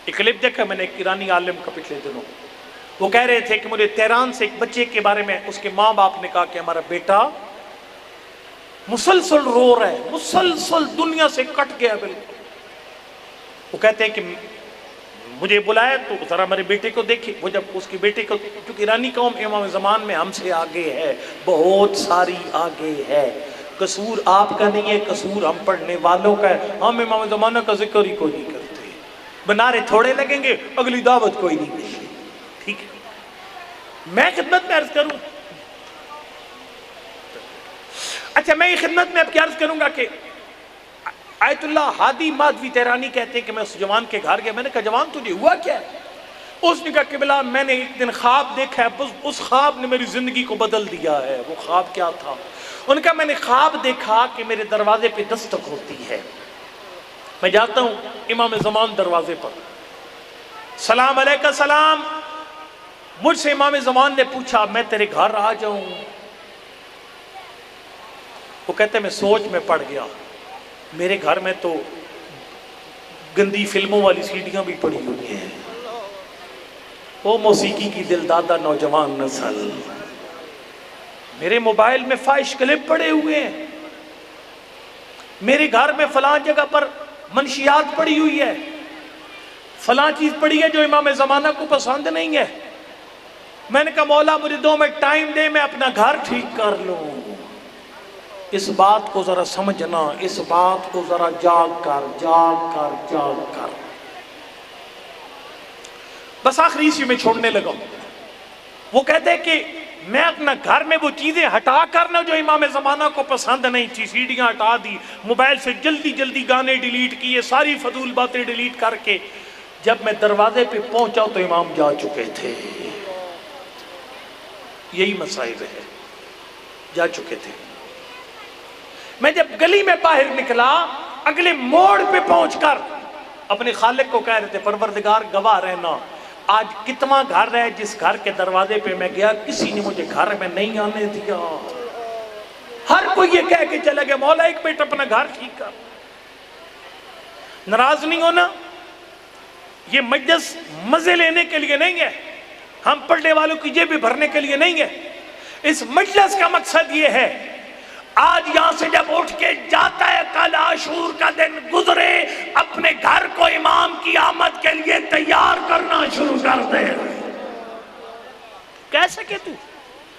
ایک کلپ دیکھا میں نے ایک ایرانی عالم کا پچھلے دنوں، وہ کہہ رہے تھے کہ مجھے تہران سے ایک بچے کے بارے میں اس کے ماں باپ نے کہا کہ ہمارا بیٹا مسلسل رو رہا ہے، مسلسل دنیا سے کٹ گیا بالکل، وہ کہتے ہیں کہ مجھے بلایا تو ذرا میرے بیٹے کو دیکھے، وہ جب اس کی بیٹے کو، کیونکہ ایرانی قوم امام زمان میں ہم سے آگے ہے، بہت ساری آگے ہے، قصور آپ کا نہیں ہے، قصور ہم پڑھنے والوں کا ہے، ہم امام زمانہ کا ذکر ہی کوئی نہیں کرتے، بنارے تھوڑے لگیں گے، اگلی دعوت کوئی نہیں ملے، ٹھیک ہے؟ میں خدمت میں عرض کروں، اچھا میں یہ خدمت میں اب کیا عرض کروں گا کہ آیت اللہ ہادی مادوی تہرانی کہتے ہیں کہ میں اس جوان کے گھر گیا، میں نے کہا جوان تجھے ہوا کیا ہے؟ اس نے کہا قبلہ میں نے ایک دن خواب دیکھا ہے، اس خواب نے میری زندگی کو بدل دیا ہے۔ وہ خواب کیا تھا؟ ان کا میں نے خواب دیکھا کہ میرے دروازے پہ دستک ہوتی ہے، میں جاتا ہوں امام زمان دروازے پر، سلام علیکہ سلام، مجھ سے امام زمان نے پوچھا میں تیرے گھر آ جاؤں؟ وہ کہتے ہیں میں سوچ میں پڑ گیا، میرے گھر میں تو گندی فلموں والی سیڈیاں بھی پڑی ہوئی ہیں، وہ موسیقی کی دل دادا نوجوان نسل، میرے موبائل میں فاحش کلپ پڑے ہوئے ہیں، میرے گھر میں فلاں جگہ پر منشیات پڑی ہوئی ہے، فلاں چیز پڑی ہے جو امام زمانہ کو پسند نہیں ہے۔ میں نے کہا مولا مجھے 2 منٹ ٹائم دے، میں اپنا گھر ٹھیک کر لوں۔ اس بات کو ذرا سمجھنا، اس بات کو ذرا جاگ کر بس آخری اسی میں چھوڑنے لگا۔ وہ کہتے ہیں کہ میں اپنا گھر میں وہ چیزیں ہٹا کرنا جو امام زمانہ کو پسند نہیں تھی، سیڈیاں ہٹا دی، موبائل سے جلدی گانے ڈیلیٹ کیے، ساری فضول باتیں ڈیلیٹ کر کے جب میں دروازے پہ پہنچا تو امام جا چکے تھے۔ یہی مسائل ہے، جا چکے تھے۔ میں جب گلی میں باہر نکلا، اگلے موڑ پہ پہنچ کر اپنے خالق کو کہہ رہے تھے پروردگار گواہ رہنا، آج کتنا گھر ہے جس گھر کے دروازے پہ میں گیا کسی نے مجھے گھر میں نہیں آنے دیا، ہر کوئی یہ کہہ کے چلا گیا مولا ایک منٹ اپنا گھر ٹھیک کر۔ ناراض نہیں ہونا، یہ مجلس مزے لینے کے لیے نہیں ہے، ہم پڑھنے والوں کی جیبیں بھرنے کے لیے نہیں ہے۔ اس مجلس کا مقصد یہ ہے آج یہاں سے جب اٹھ کے جاتا ہے کل عاشور کا دن گزرے، اپنے گھر کو امام کی آمد کے لیے تیار کرنا شروع کر دے۔ کیسے کہ تو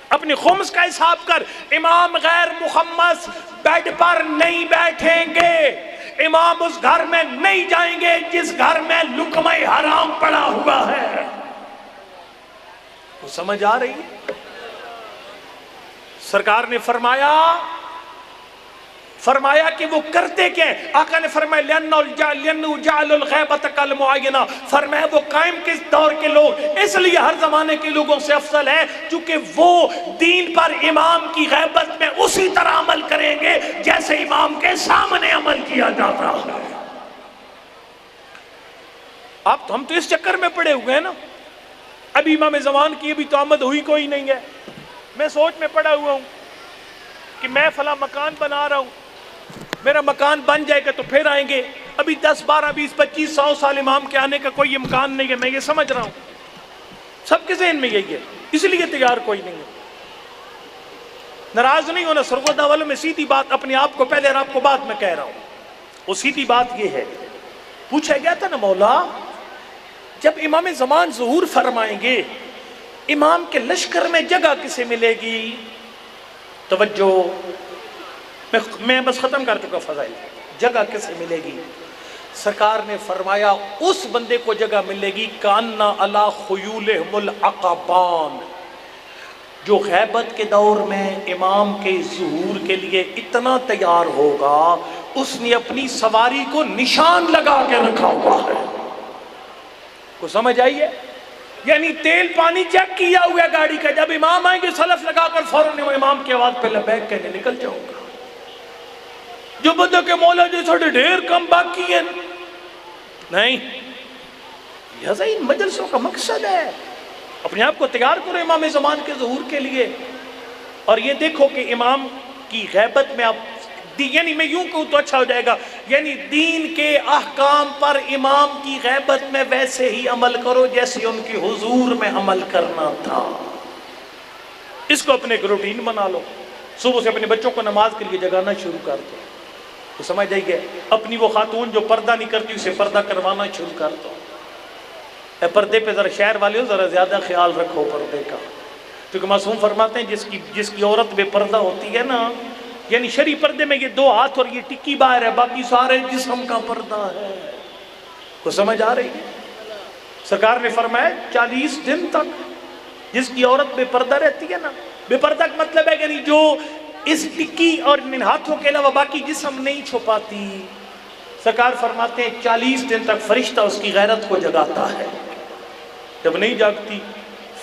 اپنی خمس کا حساب کر، امام غیر مخمس بیڈ پر نہیں بیٹھیں گے، امام اس گھر میں نہیں جائیں گے جس گھر میں لقمہ حرام پڑا ہوا ہے۔ وہ سمجھ آ رہی ہے؟ سرکار نے فرمایا کہ وہ کرتے کیا ہیں؟ آقا نے فرمایا لِأَنَّهُ جَعَلُ الْغَيْبَةَ كَالْمُعَيَّنَةِ، فرمایا وہ قائم کس دور کے لوگ اس لیے ہر زمانے کے لوگوں سے افضل ہے چونکہ وہ دین پر امام کی غیبت میں اسی طرح عمل کریں گے جیسے امام کے سامنے عمل کیا جاتا ہے۔ اب ہم تو اس چکر میں پڑے ہوئے ہیں نا، ابھی امام زمان کی ابھی تو آمد ہوئی کوئی نہیں ہے، میں سوچ میں پڑا ہوا ہوں کہ میں فلاں مکان بنا رہا ہوں، میرا مکان بن جائے گا تو پھر آئیں گے، ابھی 10 12 20 25 100 سال امام کے آنے کا کوئی امکان نہیں ہے، میں یہ سمجھ رہا ہوں، سب کے ذہن میں یہی ہے، اس لیے تیار کوئی نہیں ہے۔ ناراض نہیں ہونا، سرگودہ والوں میں سیدھی بات اپنے آپ کو پہلے اور آپ کو بعد میں کہہ رہا ہوں، وہ سیدھی بات یہ ہے، پوچھا گیا تھا نا مولا جب امام زمان ظہور فرمائیں گے امام کے لشکر میں جگہ کسے ملے گی؟ توجہ، میں بس ختم کر چکا فضائل، جگہ کسے ملے گی؟ سرکار نے فرمایا اس بندے کو جگہ ملے گی کاننا علی خیولہم العقبان، جو غیبت کے دور میں امام کے ظہور کے لیے اتنا تیار ہوگا اس نے اپنی سواری کو نشان لگا کے رکھا ہوا ہے۔ کو سمجھ آئیے؟ یعنی تیل پانی چیک کیا ہوا ہے گاڑی کا، جب امام آئیں گے سلف لگا کر فوراً وہ امام کی آواز پہ لبیک کہنے نکل جاؤں گا۔ جو بندے کے مولا جو چھوٹے ڈھیر کم باقی ہیں نہیں، لہذا ان مجلسوں کا مقصد ہے اپنے آپ کو تیار کرو امام زمان کے ظہور کے لیے، اور یہ دیکھو کہ امام کی غیبت میں آپ یعنی میں یوں کہوں تو اچھا ہو جائے گا، یعنی دین کے احکام پر امام کی غیبت میں ویسے ہی عمل کرو جیسے ان کی حضور میں عمل کرنا تھا۔ اس کو اپنے ایک روٹین بنا لو، صبح سے اپنے بچوں کو نماز کے لیے جگانا شروع کر دو، تو سمجھ جائیے اپنی وہ خاتون جو پردہ نہیں کرتی اسے پردہ کروانا شروع کر دو۔ اے پردے پہ ذرا شہر والے ہو ذرا زیادہ خیال رکھو پردے کا، کیونکہ معصوم فرماتے ہیں جس کی عورت بے پردہ ہوتی ہے نا، یعنی شرعی پردے میں یہ 2 ہاتھ اور یہ ٹکی باہر ہے، باقی سارے جسم کا پردہ ہے۔ کو سمجھ آ رہی ہے؟ سرکار نے فرمایا 40 دن تک جس کی عورت بے پردہ رہتی ہے نا، بے پردہ کا مطلب ہے یعنی جو اس ٹکی اور ان ہاتھوں کے علاوہ باقی جسم نہیں چھپاتی، سرکار فرماتے ہیں 40 دن تک فرشتہ اس کی غیرت کو جگاتا ہے، جب نہیں جاگتی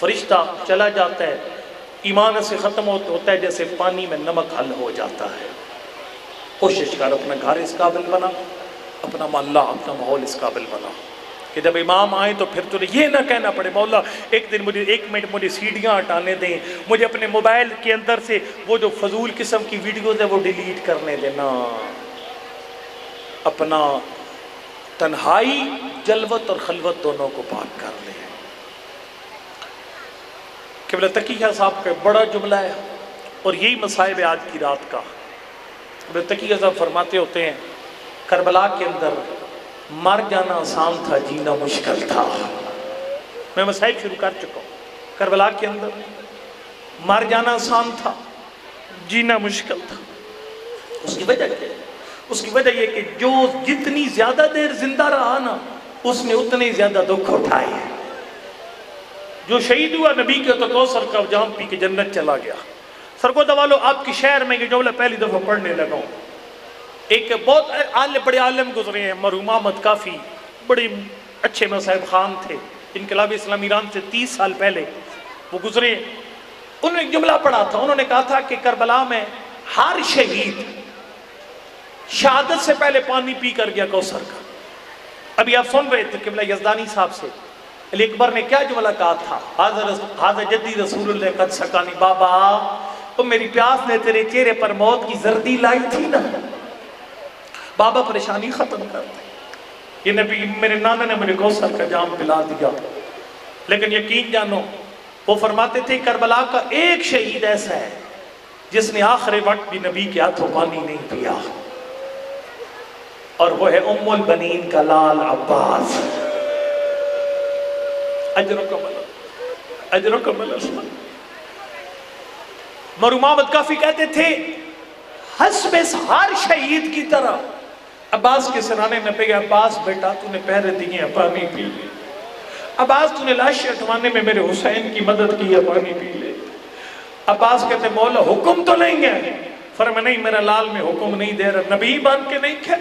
فرشتہ چلا جاتا ہے، ایمان سے ختم ہوتا ہے جیسے پانی میں نمک حل ہو جاتا ہے۔ کوشش کر اپنا گھر اس قابل بنا، اپنا محلہ اپنا ماحول اس قابل بنا۔ کہ جب امام آئیں تو پھر تجھے یہ نہ کہنا پڑے مولا ایک دن مجھے 1 منٹ مجھے سیڑھیاں ہٹانے دیں، مجھے اپنے موبائل کے اندر سے وہ جو فضول قسم کی ویڈیوز ہے وہ ڈیلیٹ کرنے دینا، اپنا تنہائی جلوت اور خلوت دونوں کو پاک کر لیں۔ قبلہ تقیہ صاحب کا بڑا جملہ ہے اور یہی مصائب ہے آج کی رات کا۔ قبلہ تقیہ صاحب فرماتے ہوتے ہیں کربلا کے اندر مر جانا آسان تھا، جینا مشکل تھا۔ میں مصائب شروع کر چکا ہوں۔ کربلا کے اندر مر جانا آسان تھا، جینا مشکل تھا۔ اس کی وجہ کیا ہے؟ اس کی وجہ یہ کہ جو جتنی زیادہ دیر زندہ رہا نا اس نے اتنے زیادہ دکھ اٹھائے ہیں۔ جو شہید ہوا نبی کے تو کوثر کا جام پی کے جنت چلا گیا۔ سرگودا والو آپ کی شہر میں یہ جملہ پہلی دفعہ پڑھنے لگا ہوں۔ ایک بہت بڑے عالم گزرے ہیں مرحوم احمد کافی، بڑے اچھے مصاحب خان تھے، انقلاب اسلامی ایران سے 30 سال پہلے وہ گزرے۔ انہوں نے ایک جملہ پڑھا تھا، انہوں نے کہا تھا کہ کربلا میں ہر شہید شہادت سے پہلے پانی پی کر گیا کوثر کا۔ ابھی آپ سن رہے تھے قبلہ یزدانی صاحب سے علی اکبر نے کیا جملہ کہا تھا، حاضر جدی رسول اللہ قد سکانی، بابا تو میری پیاس نے تیرے چہرے پر موت کی زردی لائی تھی نا، بابا پریشانی ختم کر دے۔ یہ نبی میرے نانا نے مجھے کوثر کا جام پلا دیا۔ لیکن یقین جانو وہ فرماتے تھے کربلا کا ایک شہید ایسا ہے جس نے آخر وقت بھی نبی کے ہاتھوں پانی نہیں پیا، اور وہ ہے ام البنین کا لال عباس۔ اجرکم اللہ۔ مرحوم احمد کافی کہتے تھے حسب ہر شہید کی طرح عباس کے سرانے میں پہ گیا، عباس بیٹا تو نے پہرے دیے پانی پی لے، عباس تو نے لاشیں اٹھوانے میں میرے حسین کی مدد کی ہے، پانی پی لے۔ عباس کہتے مولا حکم تو نہیں ہے؟ فرمایا نہیں میرا لال میں حکم نہیں دے رہا، نبی بن کے نہیں کھے۔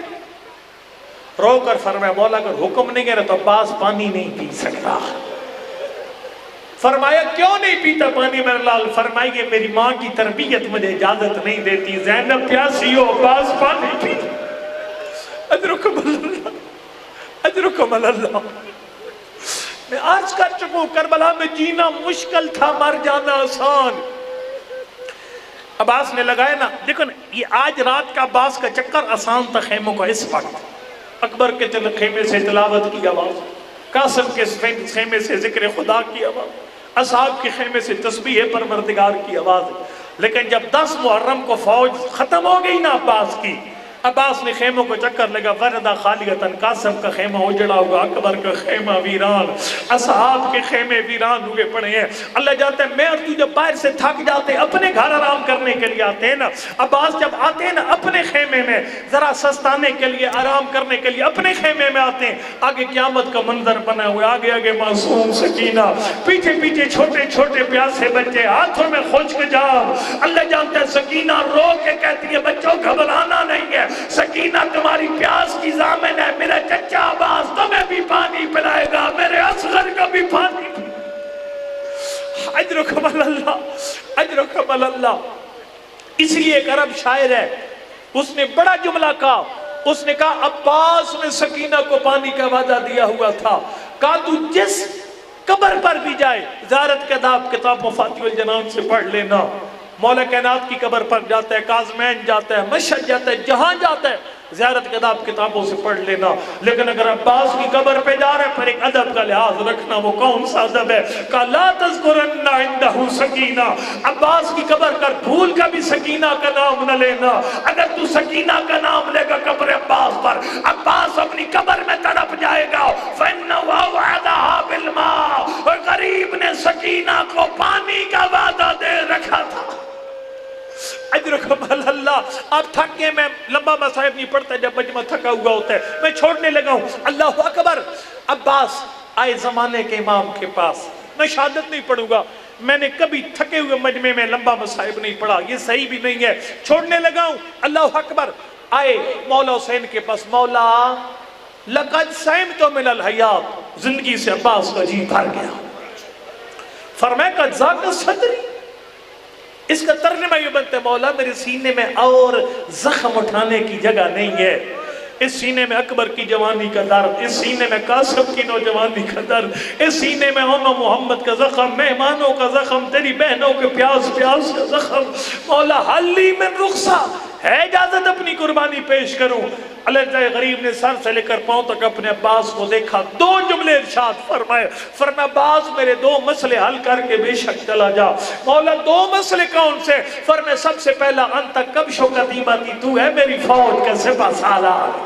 رو کر فرمایا مولا اگر حکم نہیں دے رہا تو عباس پانی نہیں پی سکتا۔ فرمایا کیوں نہیں پیتا پانی میرا لال؟ فرمائیے میری ماں کی تربیت مجھے اجازت نہیں دیتی، زینب پیاسی ہو عباس پانی پی۔ اجرکم اللہ، اجرکم اللہ۔ میں آج کر چکا ہوں کربلا میں جینا مشکل تھا، مر جانا آسان۔ عباس نے لگائے نا، دیکھو نا یہ آج رات کا عباس کا چکر آسان تھا خیموں کا اس وقت۔ اکبر کے خیمے سے تلاوت کی آواز، قاسم کے خیمے سے ذکر خدا کی آواز، اصحاب کے خیمے سے تسبیح پروردگار کی آواز۔ لیکن جب 10 محرم کو فوج ختم ہو گئی نا عباس کی، عباس نے خیموں کو چکر لگا، وردہ خالیتاً، قاسم کا خیمہ اجڑا ہوا، اکبر کا خیمہ ویران، اصحاب کے خیمے ویران ہوئے پڑے ہیں۔ اللہ جانتا ہے میں اور تو جب باہر سے تھک جاتے اپنے گھر آرام کرنے کے لیے آتے ہیں نا، عباس جب آتے ہیں نا اپنے خیمے میں ذرا سستانے کے لیے، آرام کرنے کے لیے اپنے خیمے میں آتے ہیں، آگے قیامت کا منظر بنا ہوا ہے، آگے آگے معصوم سکینہ، پیچھے پیچھے چھوٹے چھوٹے پیاسے بچے، ہاتھوں میں خشک جام۔ اللہ جانتا ہے سکینہ رو کے کہتی ہے بچوں گھبرانا نہیں ہے، سکینہ تمہاری پیاس کی ضامن ہے، میرا چچا عباس تمہیں بھی پانی پلائے گا، میرے اصغر کا بھی پانی۔ اجرکم اللہ، اجرکم اللہ۔ اس لیے ایک عرب شاعر ہے، اس نے بڑا جملہ کہا، اس نے کہا عباس نے سکینہ کو پانی کا وعدہ دیا ہوا تھا، کہا تو جس قبر پر بھی جائے زیارت کے آداب کتاب مفاتیح الجنان سے پڑھ لینا، مولا کائنات کی قبر پر جاتا ہے، کاظمین جاتا ہے، مشہد جاتا ہے، جہاں جاتا ہے، زیارت کے آداب کتابوں سے پڑھ لینا۔ لیکن اگر عباس کی قبر پہ جا رہے پر ایک ادب کا لحاظ رکھنا، وہ کون سا ادب ہے؟ کہ لا تذکرن عندہ سکینہ، عباس کی قبر کر بھول کا بھی سکینہ کا نام نہ لینا۔ اگر تو سکینہ کا نام لے گا قبر عباس پر، عباس اپنی قبر میں تڑپ جائے گا۔ فَإِنَّهُ وَعَدَهَا بِالْمَاءِ، اور غریب نے سکینہ کو پانی کا وعدہ دے رکھا تھا۔ اجرکم اللہ۔ آپ تھک گئے، میں لمبا مصائب نہیں پڑھتا جب مجمع تھکا ہوا ہوتا ہے، میں چھوڑنے لگا ہوں۔ اللہ اکبر۔ عباس آئے زمانے کے امام کے پاس، میں شہادت نہیں پڑھوں گا، میں نے کبھی تھکے ہوئے مجمع میں لمبا مصائب نہیں پڑھا، یہ صحیح بھی نہیں ہے، چھوڑنے لگا ہوں۔ اللہ اکبر۔ آئے مولا حسین کے پاس، مولا لقد سئمت من الحیات، زندگی سے عباس کا جی بھر گیا۔ فرمایا قد ذاق صدری، اس کا ترجمہ یہ بنتا ہے مولا میرے سینے میں اور زخم اٹھانے کی جگہ نہیں ہے۔ اس سینے میں اکبر کی جوانی کا درد، اس سینے میں قاسم کی نوجوانی کا درد، اس سینے میں انو محمد کا زخم، مہمانوں کا زخم، تیری بہنوں کے پیاس پیاس کا زخم۔ مولا حلی من رخصہ، ہے اجازت اپنی قربانی پیش کروں؟ علیہ غریب نے سر سے لے کر پاؤں تک اپنے عباس کو دیکھا، دو جملے ارشاد فرمائے، فرمایا عباس میرے دو مسئلے حل کر کے بے شک چلا جا۔ مولا دو مسئلے کون سے؟ فرمایا سب سے پہلا انت کبش و قدیمتی، تو ہے میری فوج کا سپہ سالار۔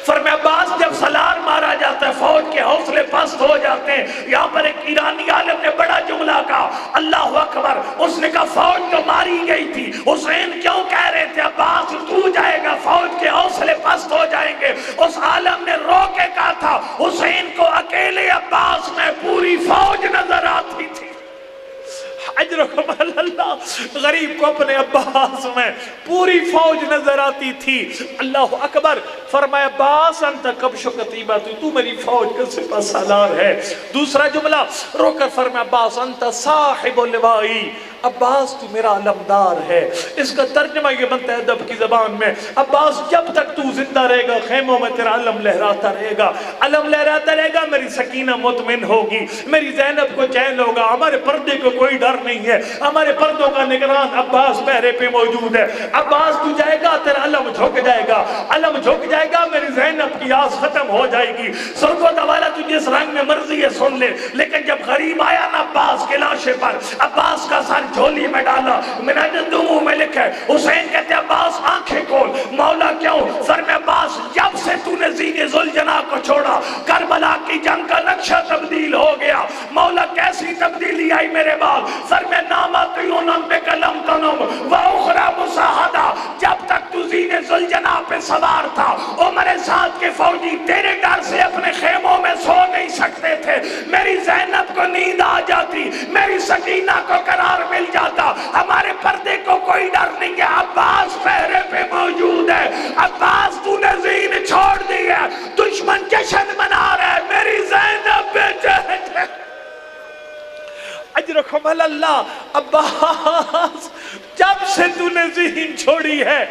فرمایا عباس جب سالار مارا جاتا ہے فوج کے حوصلے پست ہو جاتے ہیں۔ یہاں پر ایک ایرانی عالم نے بڑا جملہ کہا، اللہ اکبر، اس نے کہا فوج تو ماری گئی تھی، حسین کیوں کہہ رہے تھے عباس تو جائے گا فوج کے حوصلے پست ہو جائیں گے؟ اس عالم نے رو کے کہا تھا حسین کو اکیلے عباس میں پوری فوج نظر آتی تھی۔ اجرکم اللہ، غریب کو اپنے عباس میں پوری فوج نظر آتی تھی۔ اللہ اکبر، فرمایا عباس انت کبش و قتیبہ، تو میری فوج کا سپہ سالار ہے۔ دوسرا جملہ رو کر فرمایا عباس انت صاحب لوائی، عباس تو میرا علمدار ہے۔ اس کا ترجمہ یہ بنتا ہے ادب کی زبان میں، عباس جب تک تو زندہ رہے گا خیموں میں تیرا علم لہراتا رہے گا، علم لہراتا رہے گا، میری سکینہ مطمئن ہوگی، میری زینب کو چین ہوگا، ہمارے پردے کو کوئی ڈر نہیں ہے، ہمارے پردوں کا نگران عباس پہرے پہ موجود ہے۔ عباس تو جائے گا تیرا علم جھک جائے گا، علم جھک جائے گا، میری زینب کی آس ختم ہو جائے گی۔ سرخ و دوالا تو جس رنگ میں مرضی ہے سن لے، لیکن جب غریب آیا نا عباس کے لاشے پر، عباس کا سر جھولی میں ڈالا، میرا دموں میں لکھا ہے، حسین کہتے ہیں عباس آنکھیں کھول۔ مولا کیوں؟ فرمایا عباس جب سے تو نے زین ذوالجناح کو چھوڑا کربلا کی جنگ کا نقشہ تبدیل ہو گیا۔ مولا کیسی تبدیلی آئی میرے بعد؟ فرمایا نامتیون بک لم تنم واخری مساہدہ، جب تک تو زین ذوالجناح پہ سوار تھا عمر سعد کے فوجی تیرے ڈر سے اپنے خیموں میں سو نہیں سکتے تھے، میری زینب کو نیند آ جاتی، میری سکینہ کو قرار مل جاتا، ہمارے پردے کو کوئی ڈر نہیں ہے، عباس پہرے پہ موجود ہے۔ عباس تو نے زین چھوڑ دی ہے، دشمن جشن منا رہا ہے، میری زینب بے چین ہے۔ اجرکم اللہ، عباس جب سے تو نے زین چھوڑی ہے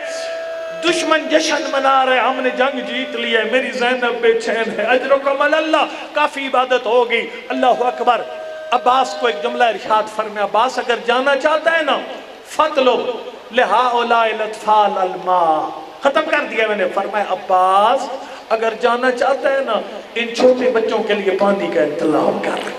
دشمن جشن منا رہے، ہم نے جنگ جیت لی ہے، میری زینب بے چین ہے۔ اجرکم اللہ، کافی عبادت ہوگی، اللہ اکبر۔ عباس کو ایک جملہ ارشاد فرمایا، عباس اگر جانا چاہتا ہے نا فَطْلُبْ لِهَٰؤُلَاءِ الْأَطْفَالِ الْمَاءَ، ختم کر دیا میں نے۔ فرمایا عباس اگر جانا چاہتا ہے نا ان چھوٹے بچوں کے لیے پانی کا انتظام کر۔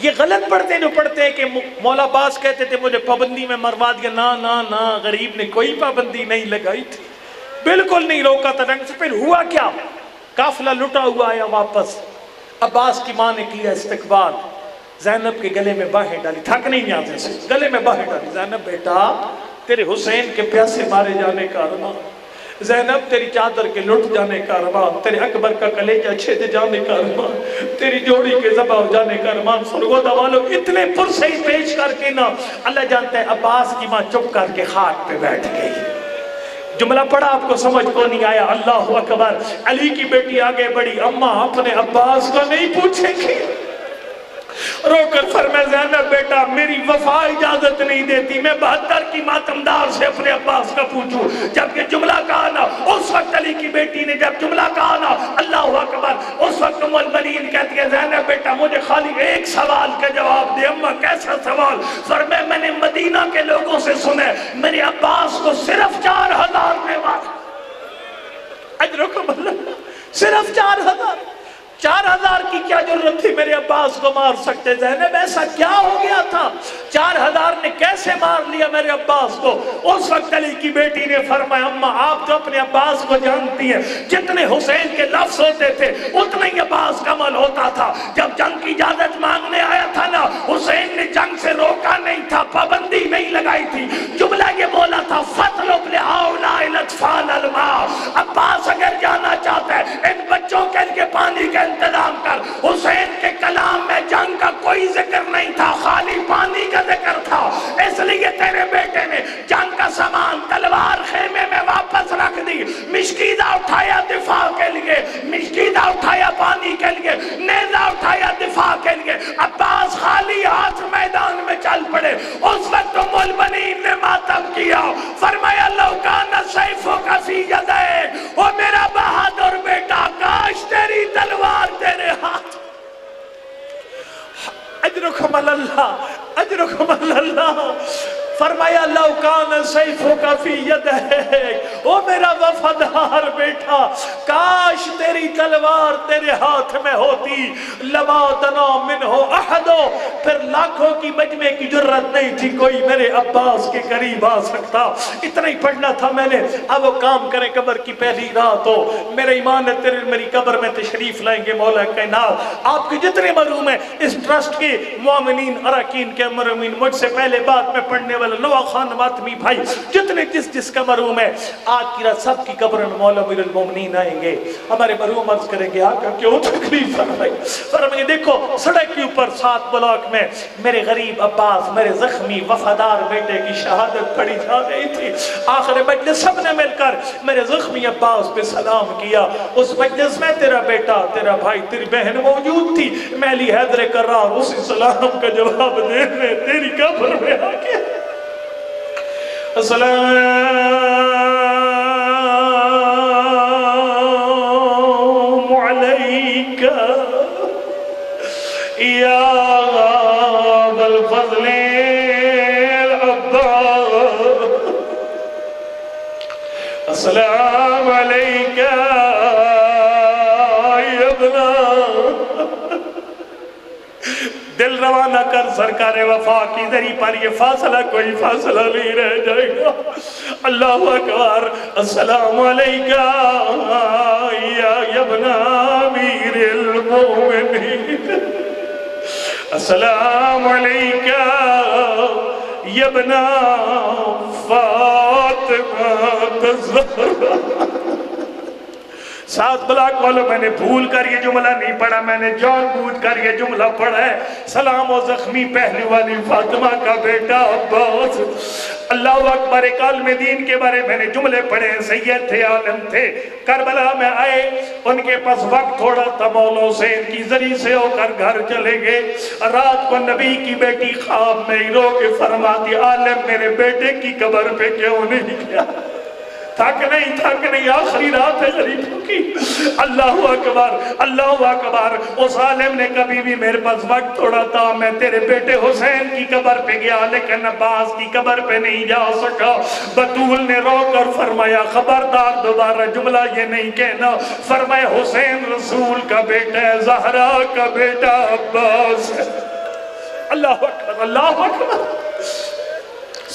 یہ غلط پڑھتے جو پڑھتے ہیں کہ مولا عباس کہتے تھے مجھے پابندی میں مروا دیا، نا غریب نے کوئی پابندی نہیں لگائی تھی، بالکل نہیں روکا تھا ڈنگ سے۔ پھر ہوا کیا؟ قافلہ لٹا ہوا آیا واپس، عباس کی ماں نے کیا استقبال، زینب کے گلے میں باہیں ڈالی، تھک نہیں جاتے سے گلے میں باہیں ڈالی، زینب بیٹا تیرے حسین کے پیاسے مارے جانے کا ارمان، زینب تیری چادر کے لٹ جانے کا ارمان، تیرے اکبر کا کلیجہ چھید جانے کا ارمان، تیری جوڑی کے ذبح ہو جانے کا ارمان۔ سرگو دوالو اتنے پرسے ہی پیش کر کے نا، اللہ جانتا ہے عباس کی ماں چپ کر کے خاک پہ بیٹھ گئی۔ جملہ پڑھا آپ کو سمجھ کو نہیں آیا؟ اللہ اکبر۔ علی کی بیٹی آگے بڑھی، اماں اپنے عباس کو نہیں پوچھیں گی؟ رو کر فرمایا زینب بیٹا میری وفا اجازت نہیں دیتی، میں 72 کی ماتمدار سے اپنے عباس کا پوچھوں۔ جب یہ جملہ کہا نا اس وقت علی کی بیٹی نے جب جملہ کہا نا اللہ اکبر، اس وقت ام المؤمنین کہتی ہے زینب بیٹا مجھے خالی ایک سوال کا جواب دے۔ اماں کیسا سوال؟ فرمایا میں نے مدینہ کے لوگوں سے سنا میرے عباس کو صرف 4000 میں مارا۔ اجرکم اللہ، صرف 4000 کی کیا ضرورت تھی میرے عباس کو مار سکتے؟ زینب ایسا کیا ہو گیا تھا؟ 4000 نے کیسے مار لیا میرے عباس کو؟ اس وقت علی کی بیٹی نے فرمایا اماں آپ تو اپنے عباس کو جانتی ہیں، جتنے حسین کے لفظ ہوتے تھے اتنا ہی عباس کا عمل ہوتا تھا۔ جب جنگ کی اجازت مانگنے آیا تھا نا حسین نے جنگ سے روکا نہیں تھا، پابندی نہیں لگائی تھی، جملہ یہ بولا تھا فَطْلُبْ لِهَٰؤُلَاءِ الْأَطْفَالِ الْمَاءَ، عباس اگر جانا چاہتا ہے ان بچوں کے لیے پانی کا انتظام کر۔ حسین کے کلام میں جنگ کا کوئی ذکر نہیں تھا، خالی پانی کا ذکر تھا، اس لیے تیرے بیٹے نے جنگ کا سامان تلوار خیمے میں واپس رکھ دی، مشکیدہ اٹھایا دفاع کے لیے، مشکیدہ اٹھایا پانی کے لیے، نیزہ اٹھایا دفاع کے لیے۔ عباس خالی ہاتھ میدان میں چل پڑے۔ اس وقت ام المؤمنین نے ماتم کیا، فرمایا لو کان سیفک فی یدیک، او میرا وفادار بیٹا کاش تیری تلوار تیرے ہاتھ میں ہوتی، لما دنا منہ احدو، پھر لاکھوں کی مجمع کی جرت نہیں تھی کوئی میرے عباس کے قریب آ سکتا۔ اتنا ہی پڑھنا تھا میں نے۔ اب وہ کام کریں قبر کی پہلی رات ہو، میرے ایمان ہے تیرے میری قبر میں تشریف لائیں گے مولا کائنات۔ آپ کے جتنے مرحوم ہیں اس ٹرسٹ کے معاونین اراکین کے مرحومین، مجھ سے پہلے بات میں پڑھنے والا نوا خان ماتمی بھائی، جتنے جس کا مرحوم ہے، آج کی رات سب کی قبر میں مولا امیر المومنین آئیں گے۔ ہمارے مرحوم عرض کریں گے آقا کیوں تکلیف فرمائی؟ فرمائیں دیکھو سڑک کے اوپر 7 بلاک میں میرے غریب عباس، میرے زخمی وفادار بیٹے کی شہادت پڑھی جا رہی تھی۔ آخر مجلس سب نے مل کر میرے زخمی عباس پہ سلام کیا۔ اس مجلس میں تیرا بیٹا، تیرا بھائی، تیری بہن موجود تھی۔ میں علی حیدر کرار اسی سلام کا جواب دینے تیری قبر میں آ کے السلام علیکہ یا ابا الفضل العباس، السلام علیکہ یا ابنا، دل روانہ کر سرکار وفا کی دری پر، یہ فاصلہ کوئی فاصلہ نہیں رہ جائے گا۔ اللہ اکبر، السلام علیکہ یا ابن امیر المومنین، السلام علیکہ یا ابن فاطمہ الزہرا۔ 7 بلاک والوں میں نے بھول کر یہ جملہ نہیں پڑھا، میں نے جان بوجھ کر یہ جملہ پڑھا ہے۔ سلام و زخمی پہلو والی فاطمہ کا بیٹا عباس، اللہ اکبر۔ ایک عالم دین کے بارے میں نے جملے پڑھے، سید تھے، عالم تھے، کربلا میں آئے، ان کے پاس وقت تھوڑا تھا، مولا حسین کی ذریعے سے ہو کر گھر چلے گئے۔ رات کو نبی کی بیٹی خواب میں رو کے فرماتی، عالم میرے بیٹے کی قبر پہ کیوں نہیں گیا؟ تھک نہیں، آخری رات ہے غریبوں کی۔ اللہ اکبر، اللہ اکبر۔ اس عالم نے کبھی بھی میرے پاس وقت تھوڑا تھا، میں تیرے بیٹے حسین کی قبر پہ گیا لیکن عباس کی قبر پہ نہیں جا سکا۔ بطول نے رو کر فرمایا خبردار دوبارہ جملہ یہ نہیں کہنا۔ فرمایا حسین رسول کا بیٹا ہے، زہرا کا بیٹا عباس ہے۔ اللہ اکبر، اللہ اکبر۔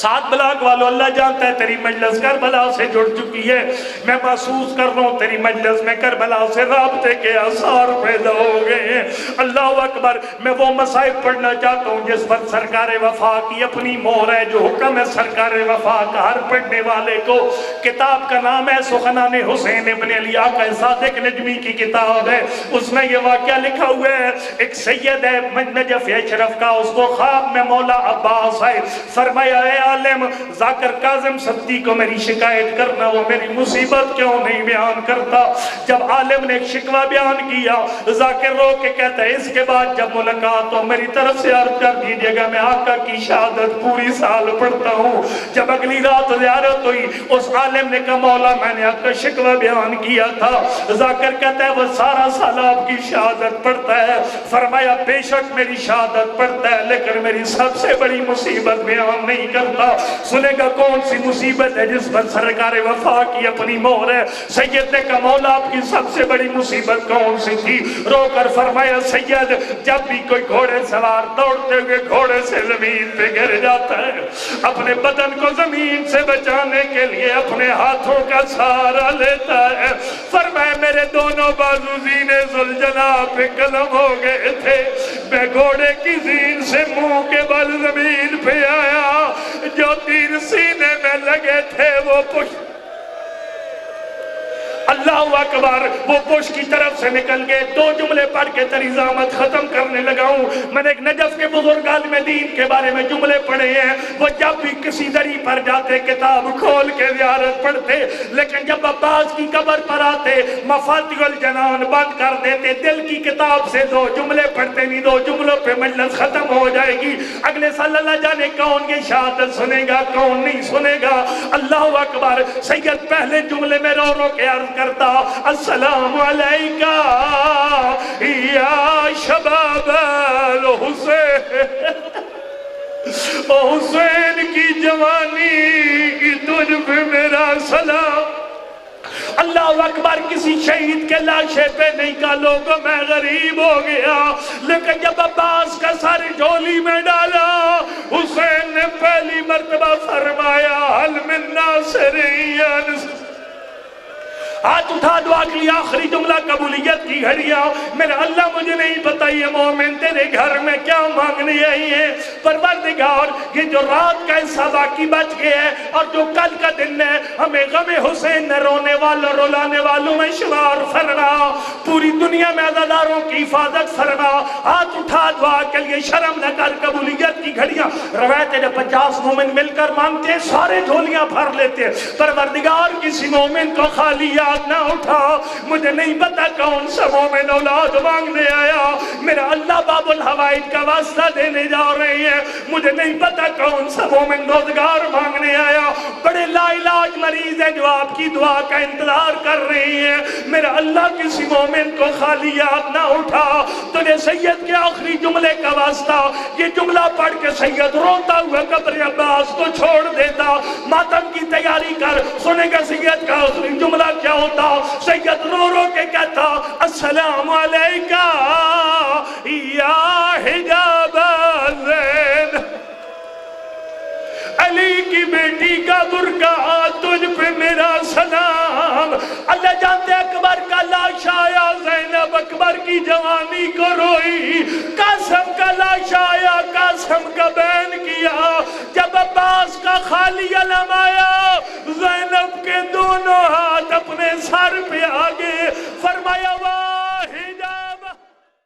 7 بلاک والو، اللہ جانتا ہے تیری مجلس کربلا سے جڑ چکی ہے۔ میں محسوس کر رہا ہوں تیری مجلس میں کربلا سے رابطے کے آثار پیدا ہو گئے ہیں۔ اللہ اکبر۔ میں وہ مصائب پڑھنا چاہتا ہوں جس پر سرکار وفا کی اپنی مہر ہے، جو حکم ہے سرکار وفا کا ہر پڑھنے والے کو۔ کتاب کا نام ہے سخنان حسین ابن علی آقا صادق نجمی کی کتاب ہے۔ اس میں یہ واقعہ لکھا ہوا ہے، ایک سید ہے نجف اشرف کا، اس کو خواب میں مولا عباس ہے، فرمایا اے عالم ذاکر کاظم سبتی کو میری شکایت کرنا، وہ میری مصیبت کیوں نہیں بیان کرتا؟ جب عالم نے ایک شکوہ بیان کیا، ذاکر رو کے کہتا ہے اس کے بعد جب ملاقات ہو میری طرف سے عرض کر دیجئے گا، میں آقا کی شہادت پوری سال پڑھتا ہوں۔ جب اگلی رات زیارت ہوئی، اس عالم نے کہا مولا میں نے آپ کا شکوہ بیان کیا تھا۔ ذاکر کہتا ہے وہ سارا سال آپ کی شہادت پڑھتا ہے۔ فرمایا بے شک میری شہادت پڑھتا ہے لیکن میری سب سے بڑی مصیبت بیان نہیں کرتا۔ سنے گا کون سی مصیبت ہے جس پر سرکار وفا کی اپنی مہر ہے؟ سید نے کہا مولا آپ کی سب سے بڑی مصیبت کون سی تھی؟ رو کر فرمایا سید جب بھی کوئی گھوڑے سوار دوڑتے ہوئے گھوڑے سے زمین پہ گر جاتا ہے، اپنے بدن کو زمین سے بچانے کے لیے اپنے ہاتھوں کا سہارا لیتا ہے۔ فرمایا میرے دونوں بازو زینے ذوالجناح پہ قلم ہو گئے تھے، میں گھوڑے کی زین سے منہ کے بل زمین پہ آیا، جو تیر سینے میں لگے تھے وہ پشت، اللہ اکبر، وہ پشت کی طرف سے نکل گئے۔ 2 جملے پڑھ کے تیری زحمت ختم کرنے لگا ہوں۔ میں نے ایک نجف کے بزرگ عالم دین کے بارے میں جملے پڑھے ہیں، وہ جب بھی کسی دری پر جاتے کتاب کھول کے زیارت پڑھتے، لیکن جب عباس کی قبر پر آتے مفاتیح الجنان بند کر دیتے، دل کی کتاب سے 2 جملے پڑھتے نہیں، 2 جملوں پہ مجلس ختم ہو جائے گی۔ اگلے سال اللہ جانے کون یہ شہادت سنے گا کون نہیں سنے گا۔ اللہ اکبر۔ سید پہلے جملے میں رو رو کے عرض کرتا السلام علیکہ یا شباب الحسین، او حسین کی جوانی کی تجھ پہ میرا سلام۔ اللہ اکبر، کسی شہید کے لاشے پہ نہیں کہا لوگوں میں غریب ہو گیا، لیکن جب عباس کا سر جھولی میں ڈالا حسین نے پہلی مرتبہ فرمایا حل من ناصرین۔ ہاتھ اٹھا دعا کے لیے آخری جملہ قبولیت کی گھڑیاں۔ میرے اللہ مجھے نہیں پتا یہ مومن تیرے گھر میں کیا مانگنے آئی ہیں، پروردگار یہ جو رات کا حصہ باقی بچ گیا ہے اور جو کل کا دن ہے ہمیں غم حسین نے رونے والوں رلانے والوں میں شمار فرما، پوری دنیا میں عزاداروں کی حفاظت فرما۔ ہاتھ اٹھا دعا کے لیے، شرم نہ کر، قبولیت کی گھڑیاں۔ روایت ہے 50 مومن مل کر مانگتے ہیں، سارے جھولیاں بھر لیتے ہیں، پروردگار کسی مومن کو خالی نہ اٹھا۔ مجھے نہیں پتا کون سا مومن اولاد مانگنے آیا، میرا اللہ باب الحوائج کا واسطہ دینے جا رہے ہیں، مجھے نہیں پتا کون سا مومن روزگار مانگنے آیا، بڑے لا علاج مریض ہیں جو آپ کی دعا کا انتظار کر رہے ہیں، میرا اللہ کسی مومن کو خالی یاد نہ اٹھا۔ تجھے سید کے آخری جملے کا واسطہ، یہ جملہ پڑھ کے سید روتا ہوا قبر عباس کو چھوڑ دیتا، ماتم کی تیاری کر، سنے گا سید کا آخری جملہ کیا ہوتا؟ سید رو رو کے کہتا السلام علیکہ یا حجاب زین، علی کی بیٹی کا برقع تجھ پہ میرا سلام۔ اللہ جانتے اکبر کا لاش آیا، زینب اکبر کی جوانی کو روئی، قاسم کا لاش آیا، قاسم کا بین کیا، جب عباس کا خالی علم آیا زینب کے دونوں ہاتھ اپنے سر پہ آگے فرمایا واحدہ